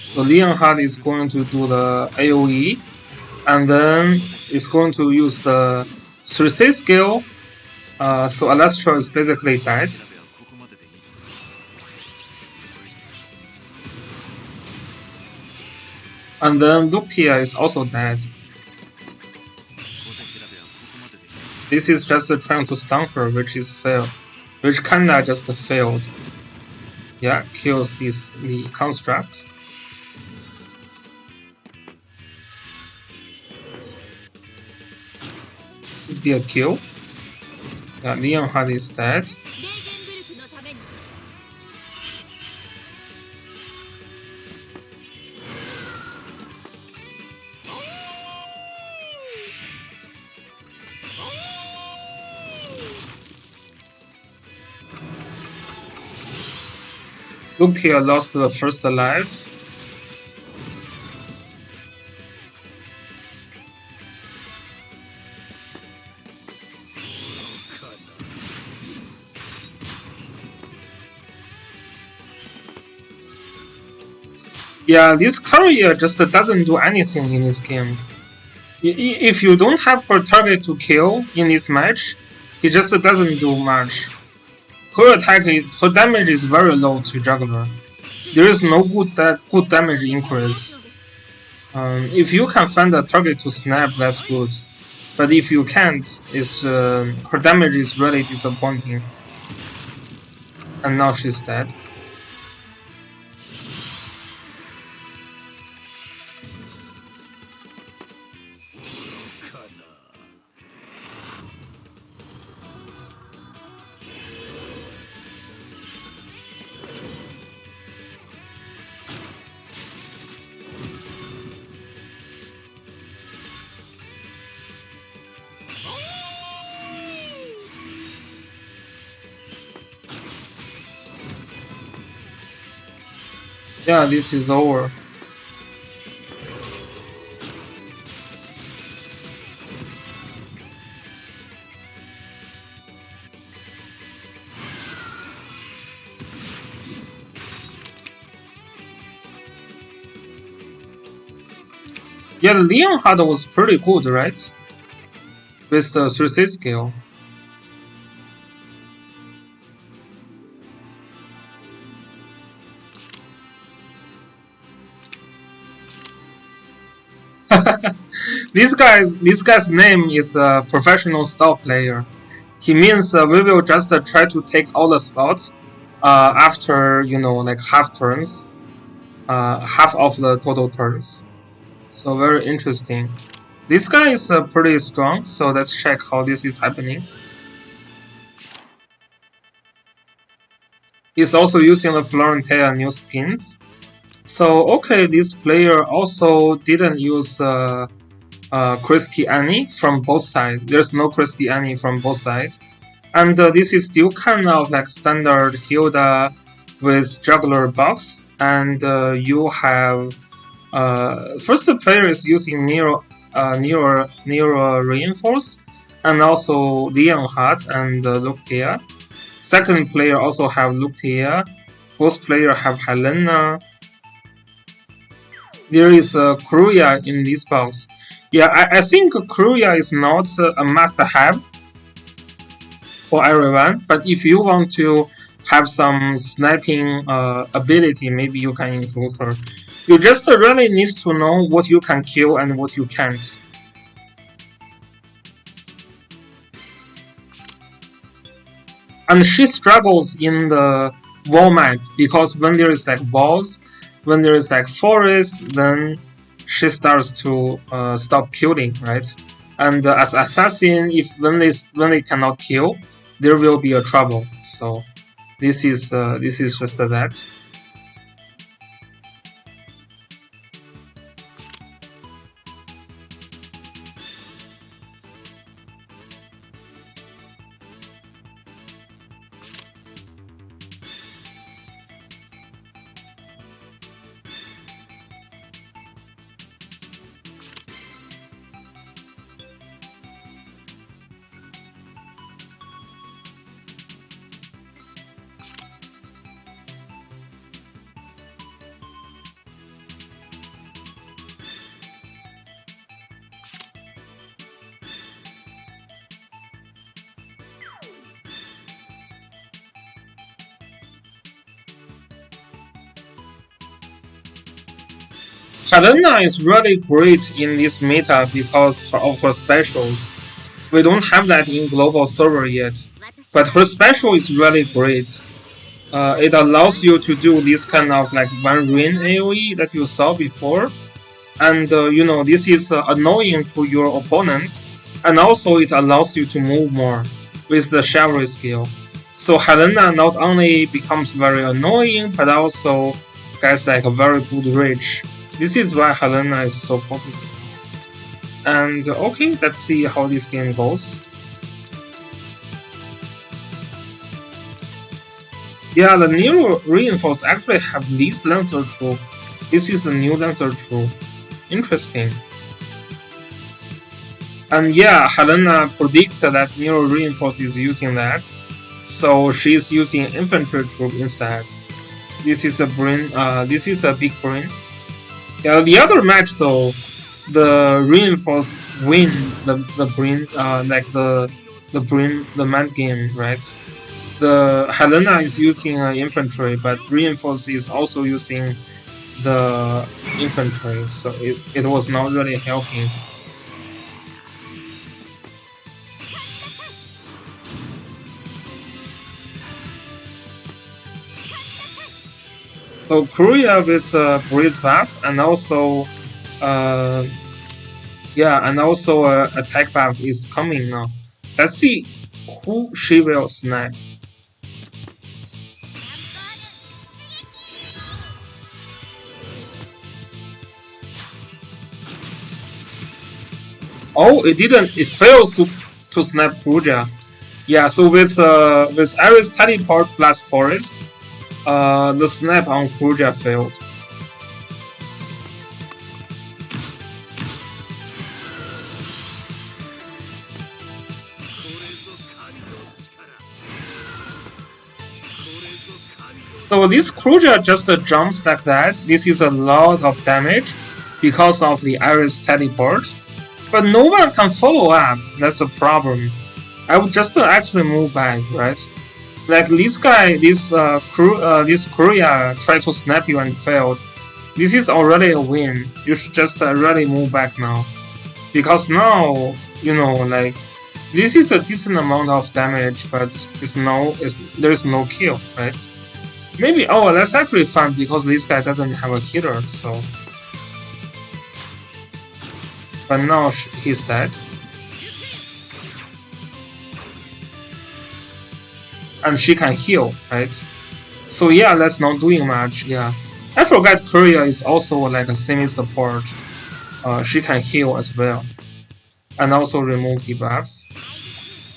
So Leonhardt is going to do the AoE, and then it's going to use the 3C skill. So Alastro is basically dead. And then Luctia is also dead. This is just trying to stun her, which kinda just failed. Yeah, kills the construct. Should be a kill. Yeah, Leonhardt is dead. Luctia lost the first life. Yeah, this courier just doesn't do anything in this game. If you don't have her target to kill in this match, he just doesn't do much. Her damage is very low to Juggler. There is no good damage increase. If you can find a target to snap, that's good. But if you can't, her damage is really disappointing. And now she's dead. Yeah, this is over. Yeah, the Leon Hard was pretty good, right? With the 3C skill. This guy's name is a professional stall player. He means we will just try to take all the spots after like half turns, half of the total turns. So very interesting. This guy is pretty strong. So let's check how this is happening. He's also using the Florentia new skins. So okay, this player also didn't use Christiani from both sides. There's no Christiani from both sides. And this is still kind of like standard Hilda with juggler box. And you have first player is using Nero Reinforce and also Leonhardt and Luctia. Second player also have Luctia. Both player have Helena. There is Kruya in this box. Yeah, I think Kruya is not a must-have for everyone, but if you want to have some sniping ability, maybe you can include her. You just really need to know what you can kill and what you can't. And she struggles in the wall map because when there is like walls, when there is like forest, then she starts to stop killing, right? And as assassin, if when they cannot kill, there will be a trouble. So this is just that. Helena is really great in this meta because of her specials. We don't have that in global server yet, but her special is really great. It allows you to do this kind of like one rain AoE that you saw before, and this is annoying to your opponent, and also it allows you to move more with the chivalry skill. So Helena not only becomes very annoying, but also gets like a very good reach. This is why Helena is so popular. And okay, let's see how this game goes. Yeah, the new Reinforce actually have this Lancer troop. This is the new Lancer troop. Interesting. And yeah, Helena predicted that Nero Reinforce is using that, so she's using infantry troop instead. This is a brain. This is a big brain. Yeah, the other match though, the Reinforce win the brain. Like the brain, the mind game, right? The Helena is using infantry, but Reinforce is also using the infantry, so it was not really helping. So Korea with Breeze buff and also and also attack buff is coming now. Let's see who she will snipe. Oh, it didn't. It fails to snipe Kruja. Yeah, so with Ares teleport plus forest, the snap on Kruja failed. So this Kruger just jumps like that. This is a lot of damage because of the Iris teleport. But no one can follow up. That's a problem. I would just actually move back, right? Like this guy, this Korea tried to snap you and failed. This is already a win. You should just really move back now, because now you know like this is a decent amount of damage, but there's no kill, right? Maybe that's actually fun because this guy doesn't have a healer, so. But now he's dead. And she can heal, right? So yeah, that's not doing much, yeah. I forgot Korea is also like a semi-support. She can heal as well. And also remove debuff.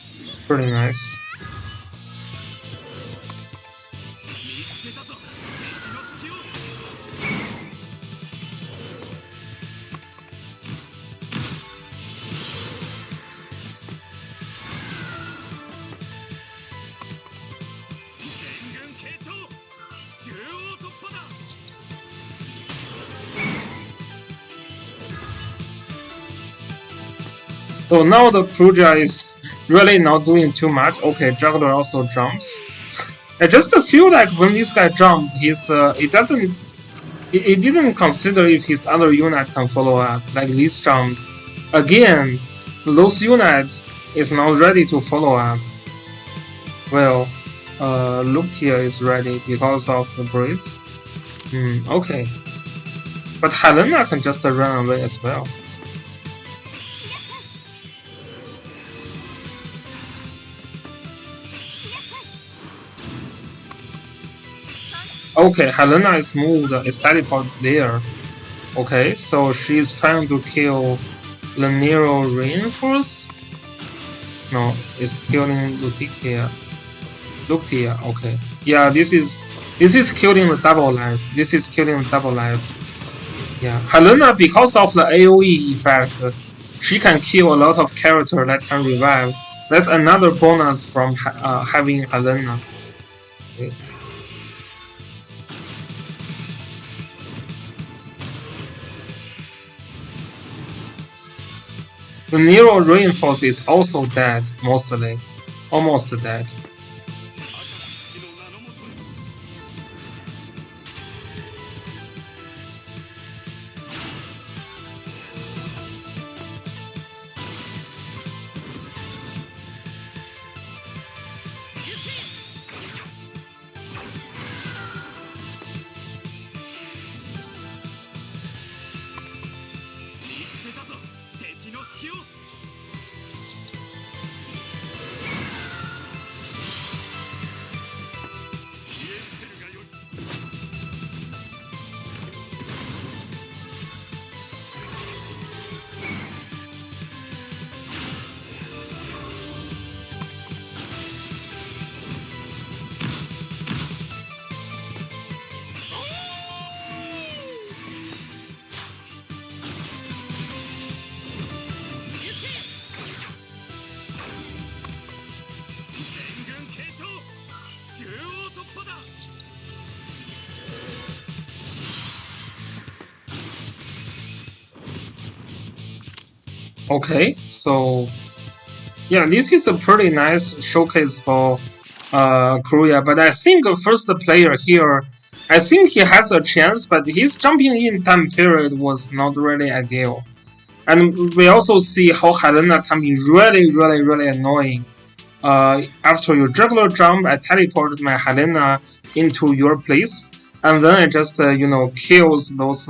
It's pretty nice. So now the Kruja is really not doing too much. Okay, Juggler also jumps. I just feel like when this guy jump, it didn't consider if his other unit can follow up. Like this jump, again, those units is not ready to follow up. Well, Luktia is ready because of the breeze. Okay. But Helena can just run away as well. Okay, Helena is moved, is teleport there. Okay, so she's trying to kill the Nero Reinforce? No, it's killing Lutia. Okay. Yeah, this is killing the double life. This is killing the double life. Yeah, Helena, because of the AoE effect, she can kill a lot of characters that can revive. That's another bonus from having Helena. Okay. The Nero Reinforce is also dead, mostly. Almost dead. Okay, so yeah, this is a pretty nice showcase for Korea, but I think the first player here, I think he has a chance, but his jumping in time period was not really ideal. And we also see how Helena can be really annoying. After your juggler jump, I teleported my Helena into your place, and then it just kills those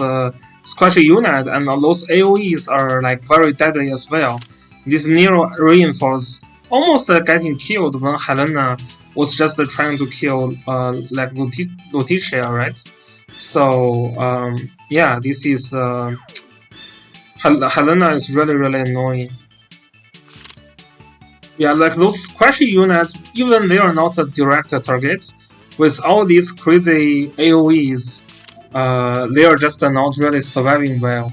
squashy units, and those AoEs are like very deadly as well. This Nero Reinforce almost getting killed when Helena was just trying to kill like Lutetia, right? So yeah, this is Helena is really annoying. Yeah, like those squashy units, even they are not a direct target, with all these crazy AoEs, they are just not really surviving well.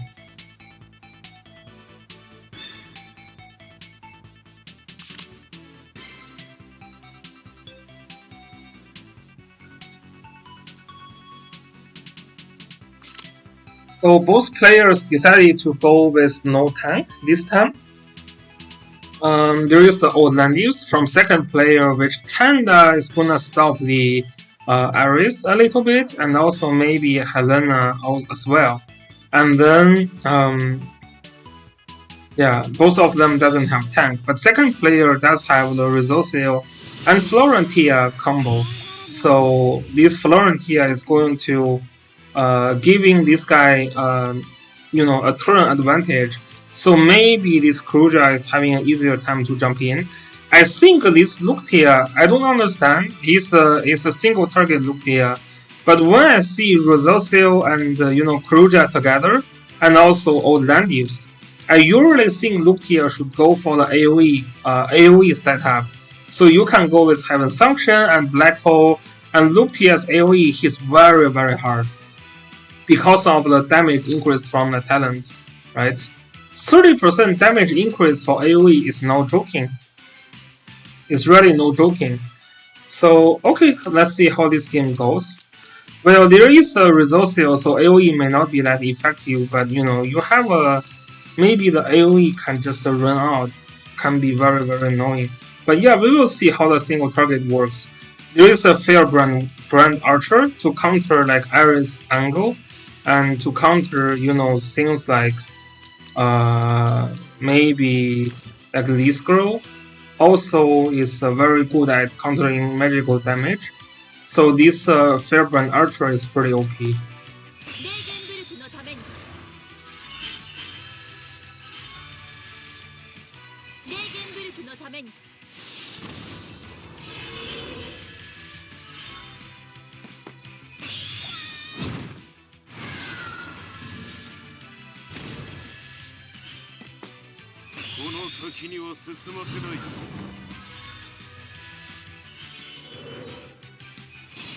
So both players decided to go with no tank this time. There is the Outlandius from second player, which kinda is gonna stop the Ares a little bit, and also maybe Helena as well. And then, yeah, both of them doesn't have tank, but second player does have the Resourceo and Florentia combo. So this Florentia is going to giving this guy, a turn advantage. So maybe this Kruja is having an easier time to jump in. I think this Lucia, I don't understand. It's a single target Lucia, but when I see Resourceo and Kruja together, and also Outlandius, I usually think Lucia should go for the AOE setup. So you can go with Heaven Sanction and Black Hole, and Lucia's AOE hits very, very hard because of the damage increase from the talent, right? 30% damage increase for AOE is no joking. It's really no joking. So, okay, let's see how this game goes. Well, there is a Resourceo, so AOE may not be that effective, but you have a... Maybe the AOE can just run out, can be very, very annoying. But yeah, we will see how the single target works. There is a Firebrand Archer to counter like Ares angle, and to counter, things like maybe like this girl. Also is very good at countering magical damage. So this Firebrand Archer is pretty OP. 先には進ませない。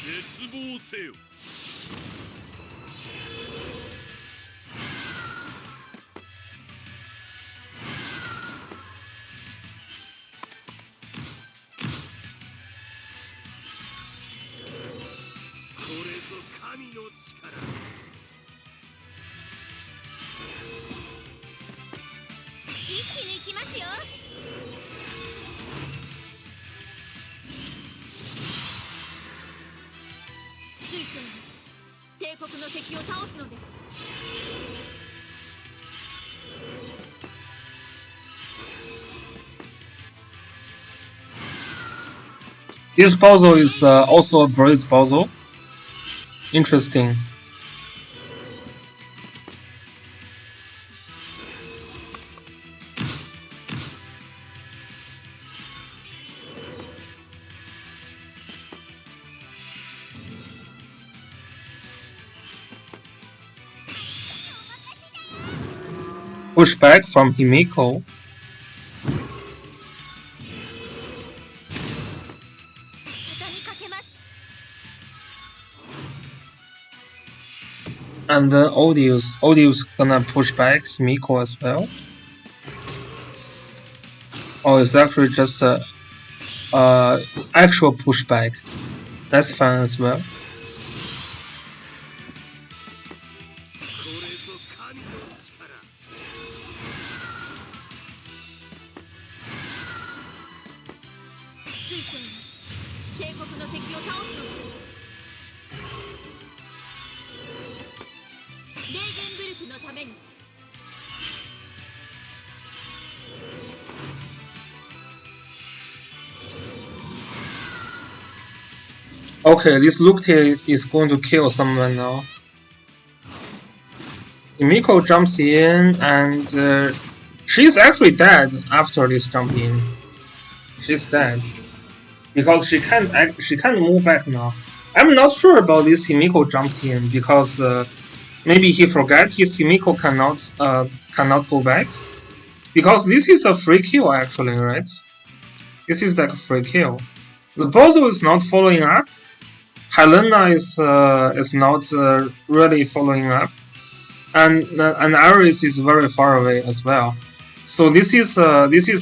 絶望せよ。これぞ神の力。 一気に行きますよ。水星帝国の敵を倒すのです。 This puzzle is also a breeze puzzle. Interesting. Pushback from Himiko. And then Odious gonna push back Himiko as well. Oh, it's actually just a actual pushback. That's fine as well. Okay, this Lucia is going to kill someone now. Himiko jumps in and she's actually dead after this jump in. She's dead because she can't move back now. I'm not sure about this Himiko jumps in because maybe he forgot his Himiko cannot go back, because this is a free kill actually, right? This is like a free kill. The puzzle is not following up. Helena is not really following up, and Ares is very far away as well. So this is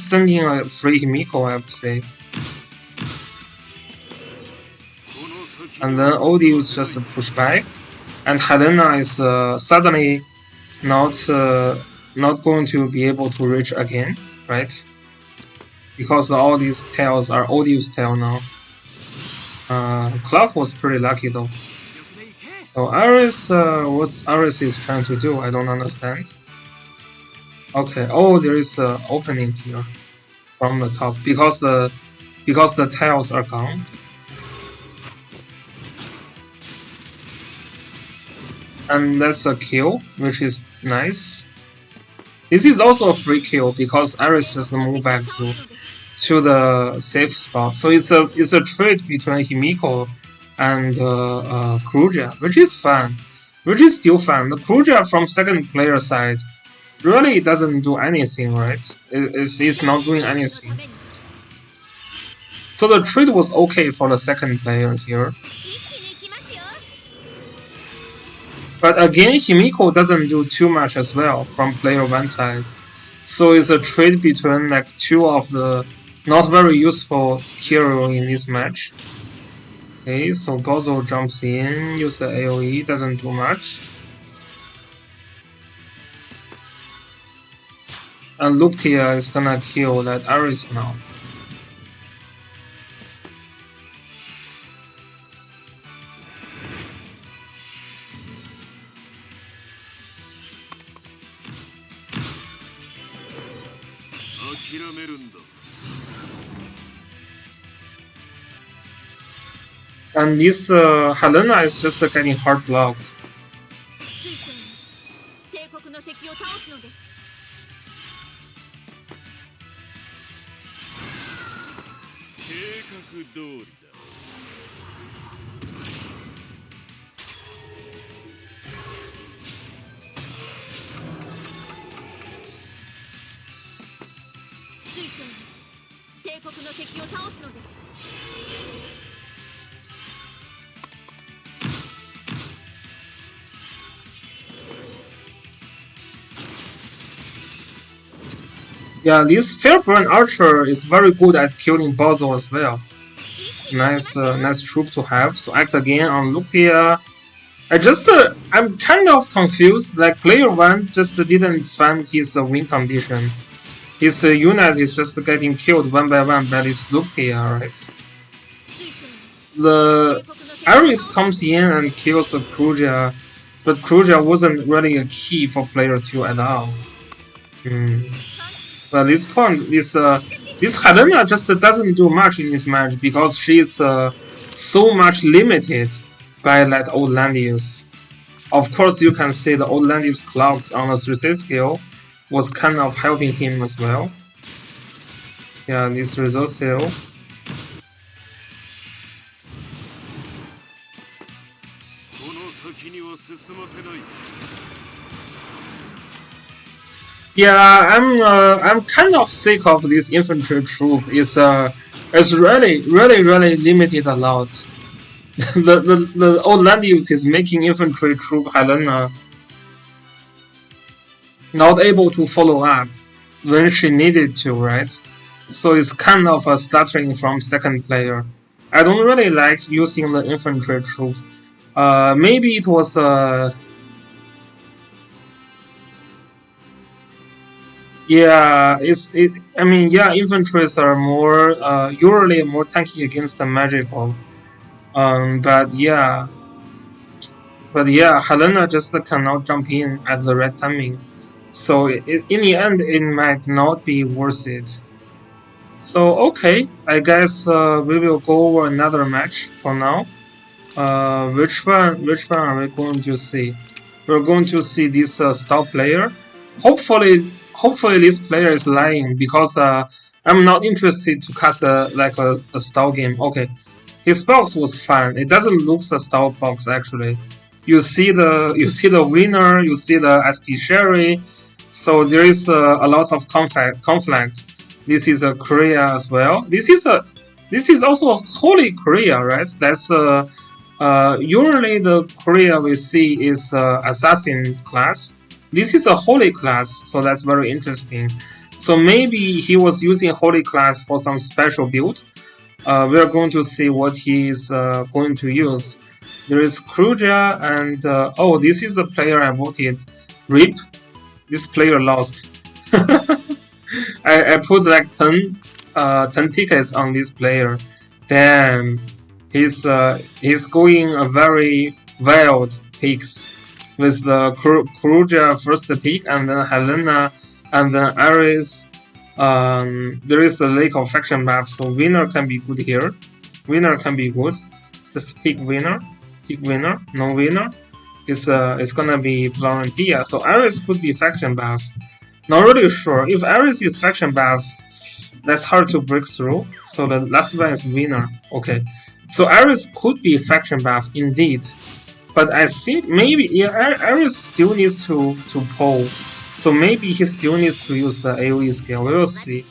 sending a free Himiko, I would say. And then Odious just push back, and Helena is suddenly not going to be able to reach again, right? Because all these tails are Odious tail now. Clock was pretty lucky though. So Aris, what Aris is trying to do, I don't understand. Okay, oh, there is an opening here from the top because the tails are gone. And that's a kill, which is nice. This is also a free kill because Aris just moved back to the safe spot. So it's a trade between Himiko and Kruja, which is fun, which is still fun. The Kruja from second player side really doesn't do anything, right? It's not doing anything. So the trade was okay for the second player here. But again, Himiko doesn't do too much as well from player one side. So it's a trade between like two of the not very useful hero in this match. Okay, so Gozo jumps in, uses AoE, doesn't do much. And Luctia is gonna kill that Aris now. And this Helena is just getting hard blocked. Yeah, this Fairburn Archer is very good at killing Bozo as well. It's nice, nice troop to have. So act again on Luctia. I'm kind of confused. Like player one just didn't find his win condition. His unit is just getting killed one by one by this Luctia, right? The Aris comes in and kills Kruja, but Kruja wasn't really a key for player 2 at all. So at this point, this Helena just doesn't do much in this match because she's so much limited by that old Landius. Of course, you can see the old Landius clocks on the 3C skill was kind of helping him as well. Yeah, this result skill. Yeah, I'm kind of sick of this infantry troop. It's really limited a lot. the old Landius is making infantry troop Helena not able to follow up when she needed to, right? So it's kind of a stuttering from second player. I don't really like using the infantry troop. Maybe it was yeah, I mean, yeah, infantries are more usually more tanky against the magical. But yeah, Helena just cannot jump in at the right timing. So in the end, it might not be worth it. So okay, I guess we will go over another match for now. Which one are we going to see? We're going to see this star player. Hopefully this player is lying because I'm not interested to cast like a style game. Okay, his box was fun. It doesn't look a style box actually. You see the winner. You see the SP Sherry. So there is a lot of conflict. This is a Korea as well. This is also a holy Korea, right? That's usually the Korea we see is assassin class. This is a holy class, so that's very interesting. So maybe he was using holy class for some special build. We are going to see what he is going to use. There is Kruja and oh, this is the player I voted Rip. This player lost. I put like 10 tickets on this player. Damn, he's going a very wild picks with the Kruja first pick and then Helena and then Ares. There is a lake of faction buff, so winner can be good here. Winner can be good. Just pick winner. Pick winner. No winner. It's gonna be Florentia. So Ares could be faction buff. Not really sure. If Ares is faction buff, that's hard to break through. So the last one is winner. Okay. So Ares could be faction buff indeed. But I think maybe Ares still needs to pull. So maybe he still needs to use the AoE skill. We will see.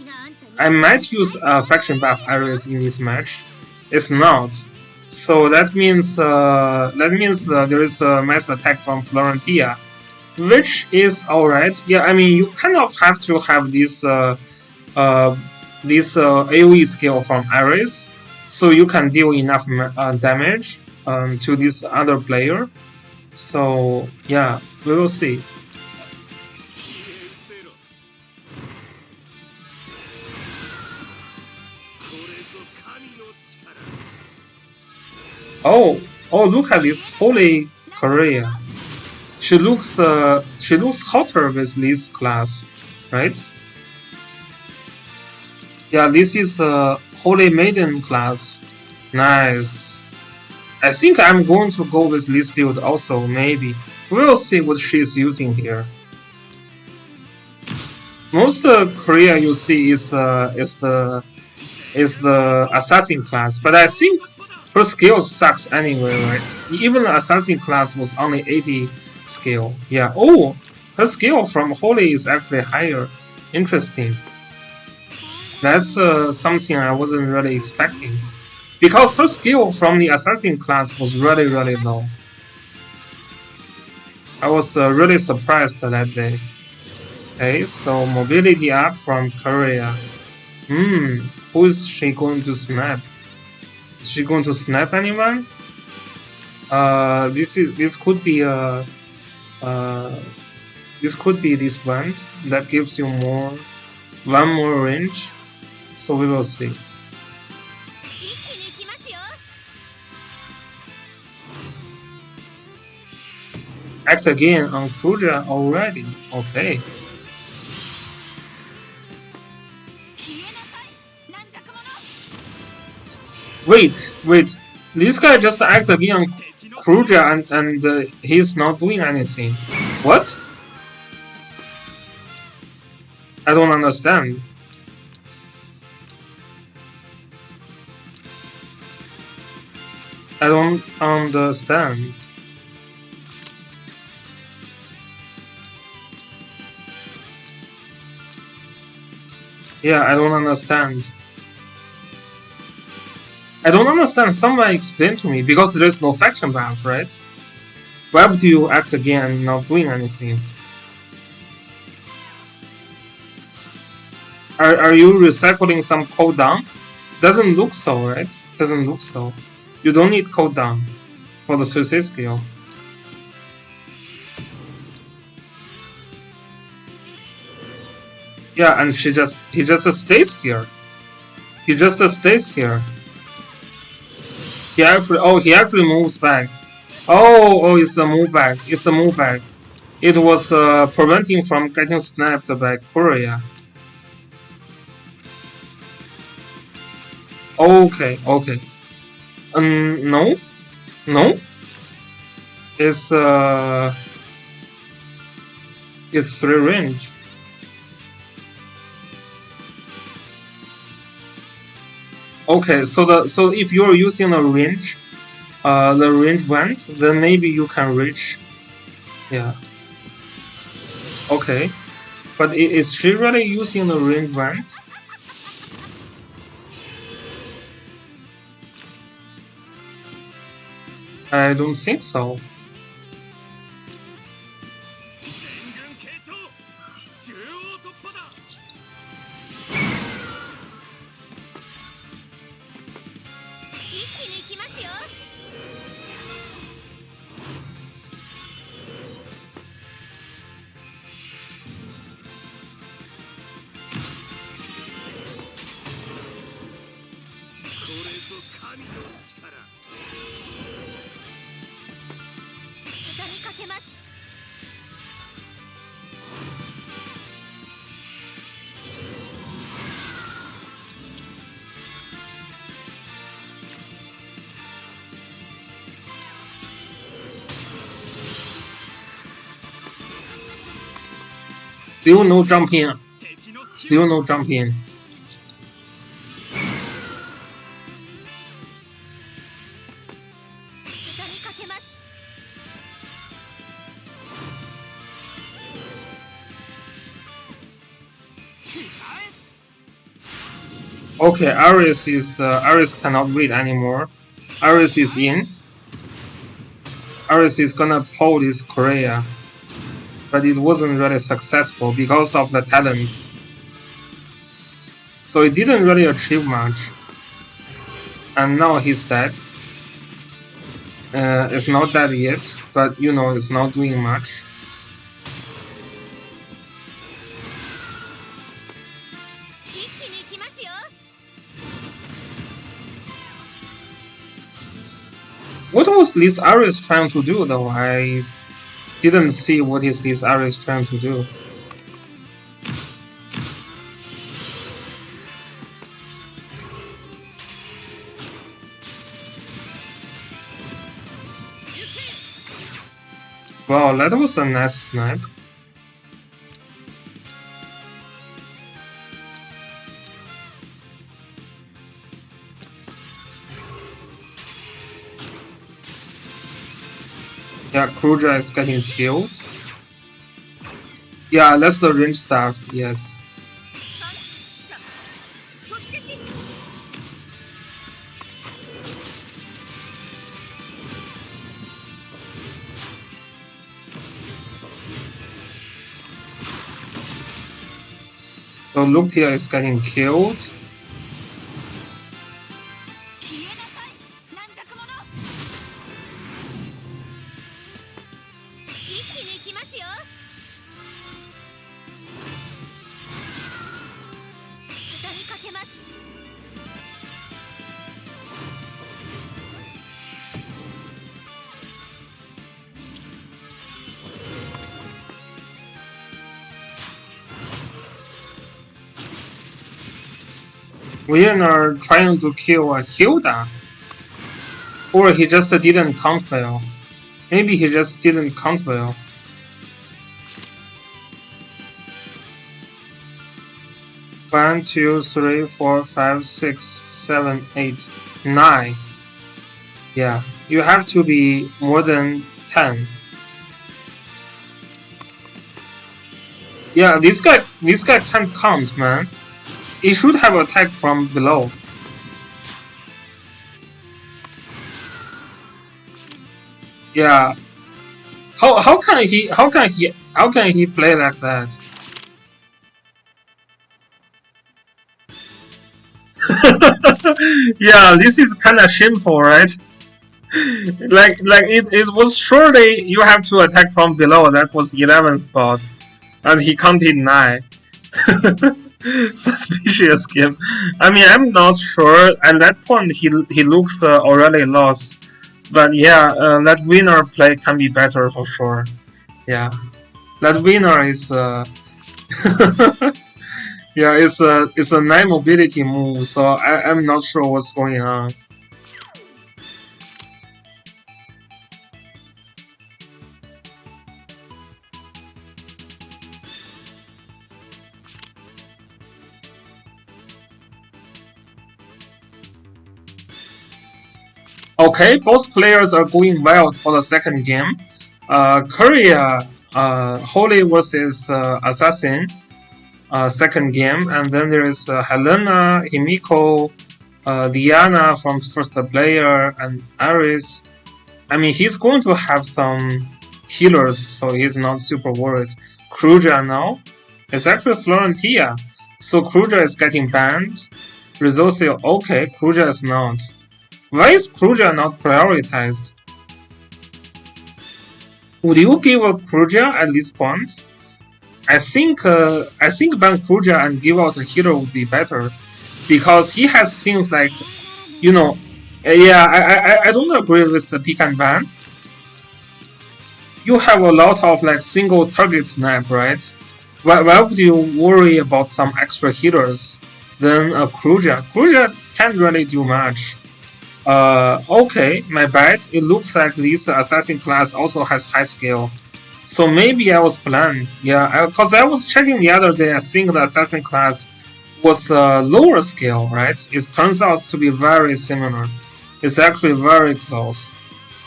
I might use faction buff Ares in this match. It's not. So that means there is a mass attack from Florentia, which is alright. Yeah, I mean you kind of have to have this AoE skill from Ares, so you can deal enough damage to this other player. So yeah, we will see. Oh, look at this holy Korea. She looks hotter with this class, right? Yeah, this is a Holy Maiden class. Nice. I think I'm going to go with this build also, maybe. We'll see what she's using here. Most Korea you see is the assassin class, but I think her skill sucks anyway, right? Even the assassin class was only 80 skill. Yeah. Oh, her skill from Holy is actually higher. Interesting. That's something I wasn't really expecting, because her skill from the assassin class was really low. I was really surprised that day. Okay, so mobility up from Korea. Who is she going to snap? Is she going to snap anyone? This could be this band that gives you one more range. So we will see. Act again on Kruja already. Okay. Wait. This guy just act again on Kruja and he's not doing anything. What? I don't understand. I don't understand. Yeah, I don't understand. I don't understand. Someone explain to me, because there is no faction buff, right? Why would you act again not doing anything? Are you recycling some cooldown? Doesn't look so, right? Doesn't look so. You don't need cooldown for the suicide skill. Yeah, and he just stays here. He just stays here. He actually moves back. Oh, it's a move back. It's a move back. It was preventing from getting snapped by Korea. Okay. No. It's 3 range. Okay, so if you're using a range, the range went, then maybe you can reach. Yeah. Okay, but is she really using the range went? I don't think so. Still no jump in. Still no jump in. Okay, Aris cannot read anymore. Aris is in. Aris is gonna pull this Korea, but it wasn't really successful because of the talent. So it didn't really achieve much. And now he's dead. It's not dead yet, but you know it's not doing much. What was this Aris trying to do though? I didn't see what is this Aris trying to do. Wow, that was a nice snipe. Yeah, Kruja is getting killed. Yeah, that's the range staff, yes. So Lucia is getting killed. Winner trying to kill a Hilda. Or he just didn't count well. Maybe he just didn't count well. One, two, three, 4, 5, 6, 7, 8, 9. Yeah, you have to be more than 10. Yeah, this guy can't count, man. He should have attacked from below. Yeah. How can he play like that? Yeah, this is kind of shameful, right? like it was surely you have to attack from below. That was 11 spots, and he counted 9. Suspicious game. I mean, I'm not sure. At that point, he looks already lost. But yeah, that winner play can be better for sure. Yeah, that winner is yeah, it's a 9 mobility move. So I'm not sure what's going on. Okay, both players are going well for the second game. Korea, Holy versus Assassin, second game, and then there is Helena, Himiko, Diana from first player, and Aris. I mean, he's going to have some healers, so he's not super worried. Kruja now, it's actually Florentia, so Kruja is getting banned. Rizosio, okay, Kruja is not. Why is Kruja not prioritized? Would you give a Kruja at this point? I think ban Kruja and give out a hero would be better, because he has things like, you know, yeah, I don't agree with the pick and ban. You have a lot of like single target snipe, right? Why would you worry about some extra healers than a Kruja? Kruja can't really do much. Okay, my bad. It looks like this assassin class also has high skill. So maybe I was blind. Yeah, because I was checking the other day. I think the assassin class was a lower scale, right? It turns out to be very similar. It's actually very close.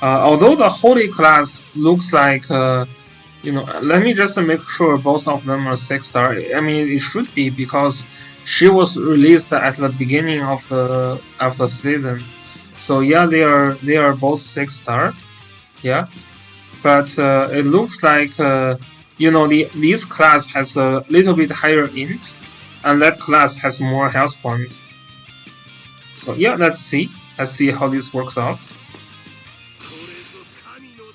Although the holy class looks like, let me just make sure both of them are 6-star. I mean, it should be because she was released at the beginning of the season. So yeah, they are both 6-star. Yeah, but it looks like this class has a little bit higher int, and that class has more health point. So yeah, let's see how this works out. これぞ神の力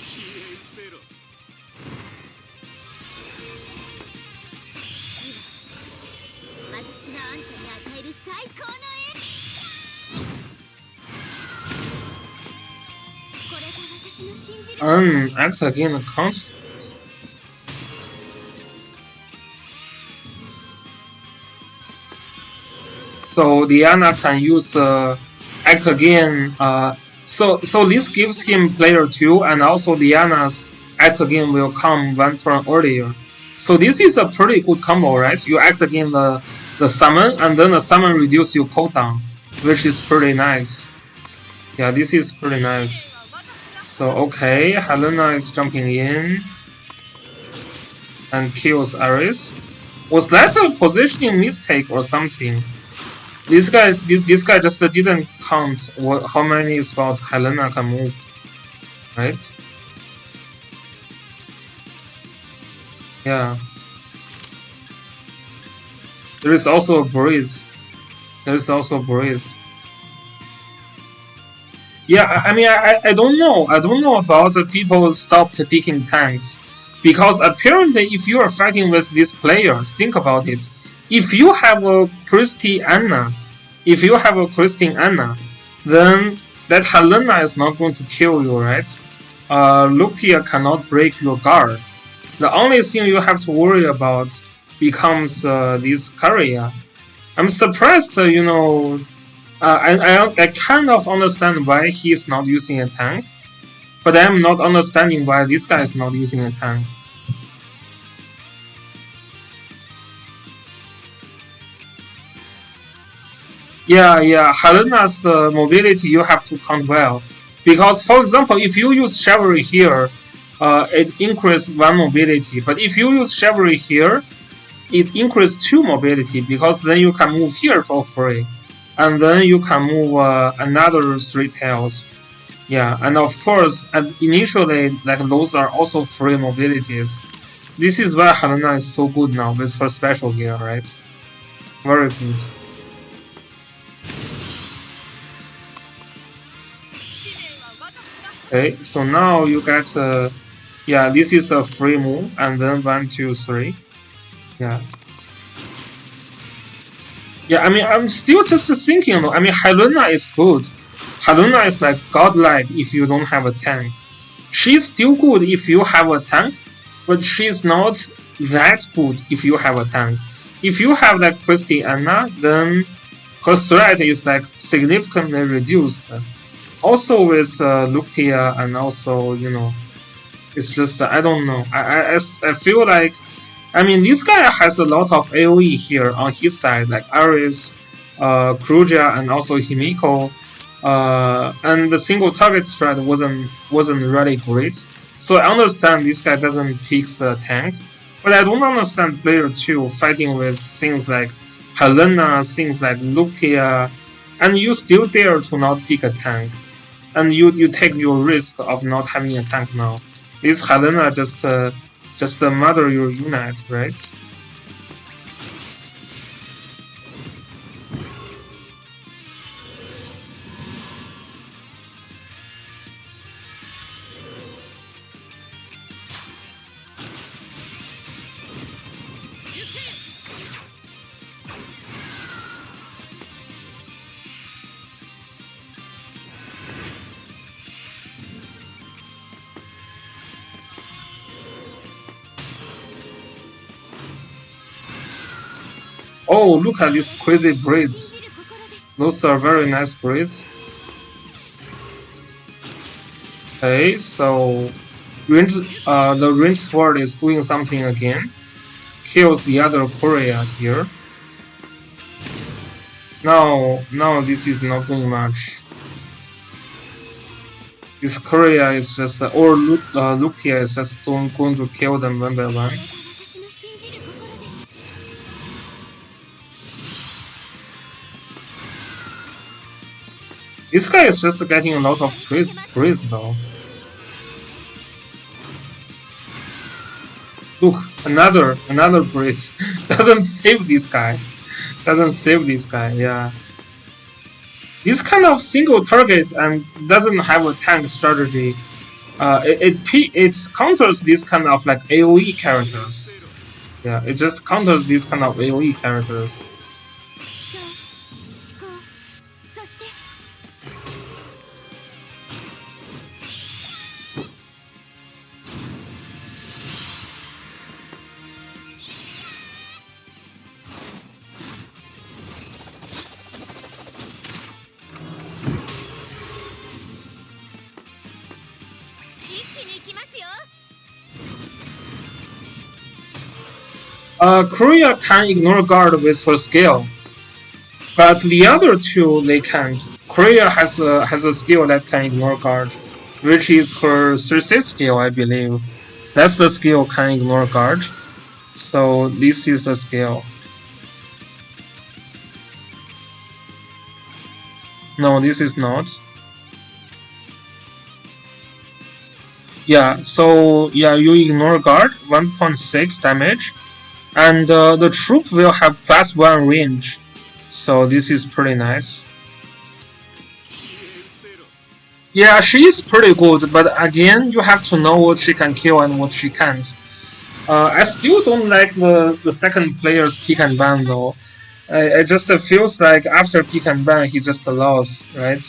消え失せろ私があんたに与える最高の栄これが私の信じる Act again a constant. So Diana can use act again. So this gives him player 2, and also Diana's act again will come one turn earlier. So this is a pretty good combo, right? You act again the summon, and then the summon reduce your cooldown, which is pretty nice. Yeah, this is pretty nice. So okay, Helena is jumping in and kills Ares. Was that a positioning mistake or something? This guy just didn't count how many spots Helena can move, right? Yeah. There is also a breeze. Yeah, I mean, I don't know. I don't know about the people stopped picking tanks. Because apparently, if you are fighting with these players, think about it. If you have a Christine Anna, then that Helena is not going to kill you, right? Luctia cannot break your guard. The only thing you have to worry about becomes this Karya. I'm surprised, I kind of understand why he's not using a tank, but I'm not understanding why this guy is not using a tank. Yeah, Helena's mobility you have to count well. Because, for example, if you use Chivalry here, it increases 1 mobility. But if you use Chivalry here, it increases 2 mobility, because then you can move here for free. And then you can move another 3 tails. Yeah, and of course, initially, like those are also free mobilities. This is why Helena is so good now with her special gear, right? Very good. Okay, so now you get this is a free move, and then 1, 2, 3. Yeah. Yeah, I mean, I'm still just thinking, I mean, Helena is good. Helena is like godlike if you don't have a tank. She's still good if you have a tank, but she's not that good if you have a tank. If you have like Christy Anna, then her threat is like significantly reduced. Also with Luctia, and also, it's just, I don't know. I feel like, I mean, this guy has a lot of AoE here on his side, like Ares, Kruja, and also Himiko. And the single target strat wasn't really great. So I understand this guy doesn't pick a tank, but I don't understand player 2 fighting with things like Helena, things like Luctia, and you still dare to not pick a tank. And you take your risk of not having a tank now. Is Helena just mother your unit, right? Oh, look at these crazy braids. Those are very nice braids. Okay, so the range sword is doing something again. Kills the other Korea here. No, this is not doing much. This Korea is just, or Lucia is just going to kill them one by one. This guy is just getting a lot of praise though. Look, another praise. Doesn't save this guy. Yeah. This kind of single target and doesn't have a tank strategy. It counters this kind of like AOE characters. Yeah, it just counters this kind of AOE characters. Korea can ignore guard with her skill, but the other two they can't. Korea has a skill that can ignore guard, which is her 3-6 skill, I believe. That's the skill can ignore guard. So this is the skill. No, this is not. Yeah, so yeah, you ignore guard, 1.6 damage. And the troop will have +1 range, so this is pretty nice. Yeah, she is pretty good, but again, you have to know what she can kill and what she can't. I still don't like the second player's pick and ban though. It just feels like after pick and ban, he just lost, right?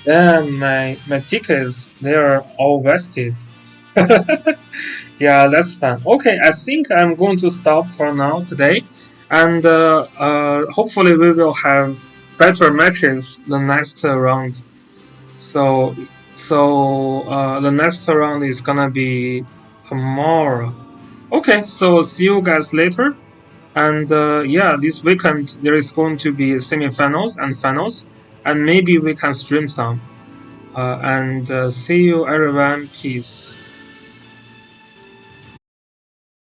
Then my tickets, they are all vested. Yeah, that's fun. Okay, I think I'm going to stop for now today, and hopefully we will have better matches the next round. So the next round is gonna be tomorrow. Okay, so see you guys later. And yeah, this weekend there is going to be semifinals and finals, and maybe we can stream some. And see you everyone. Peace.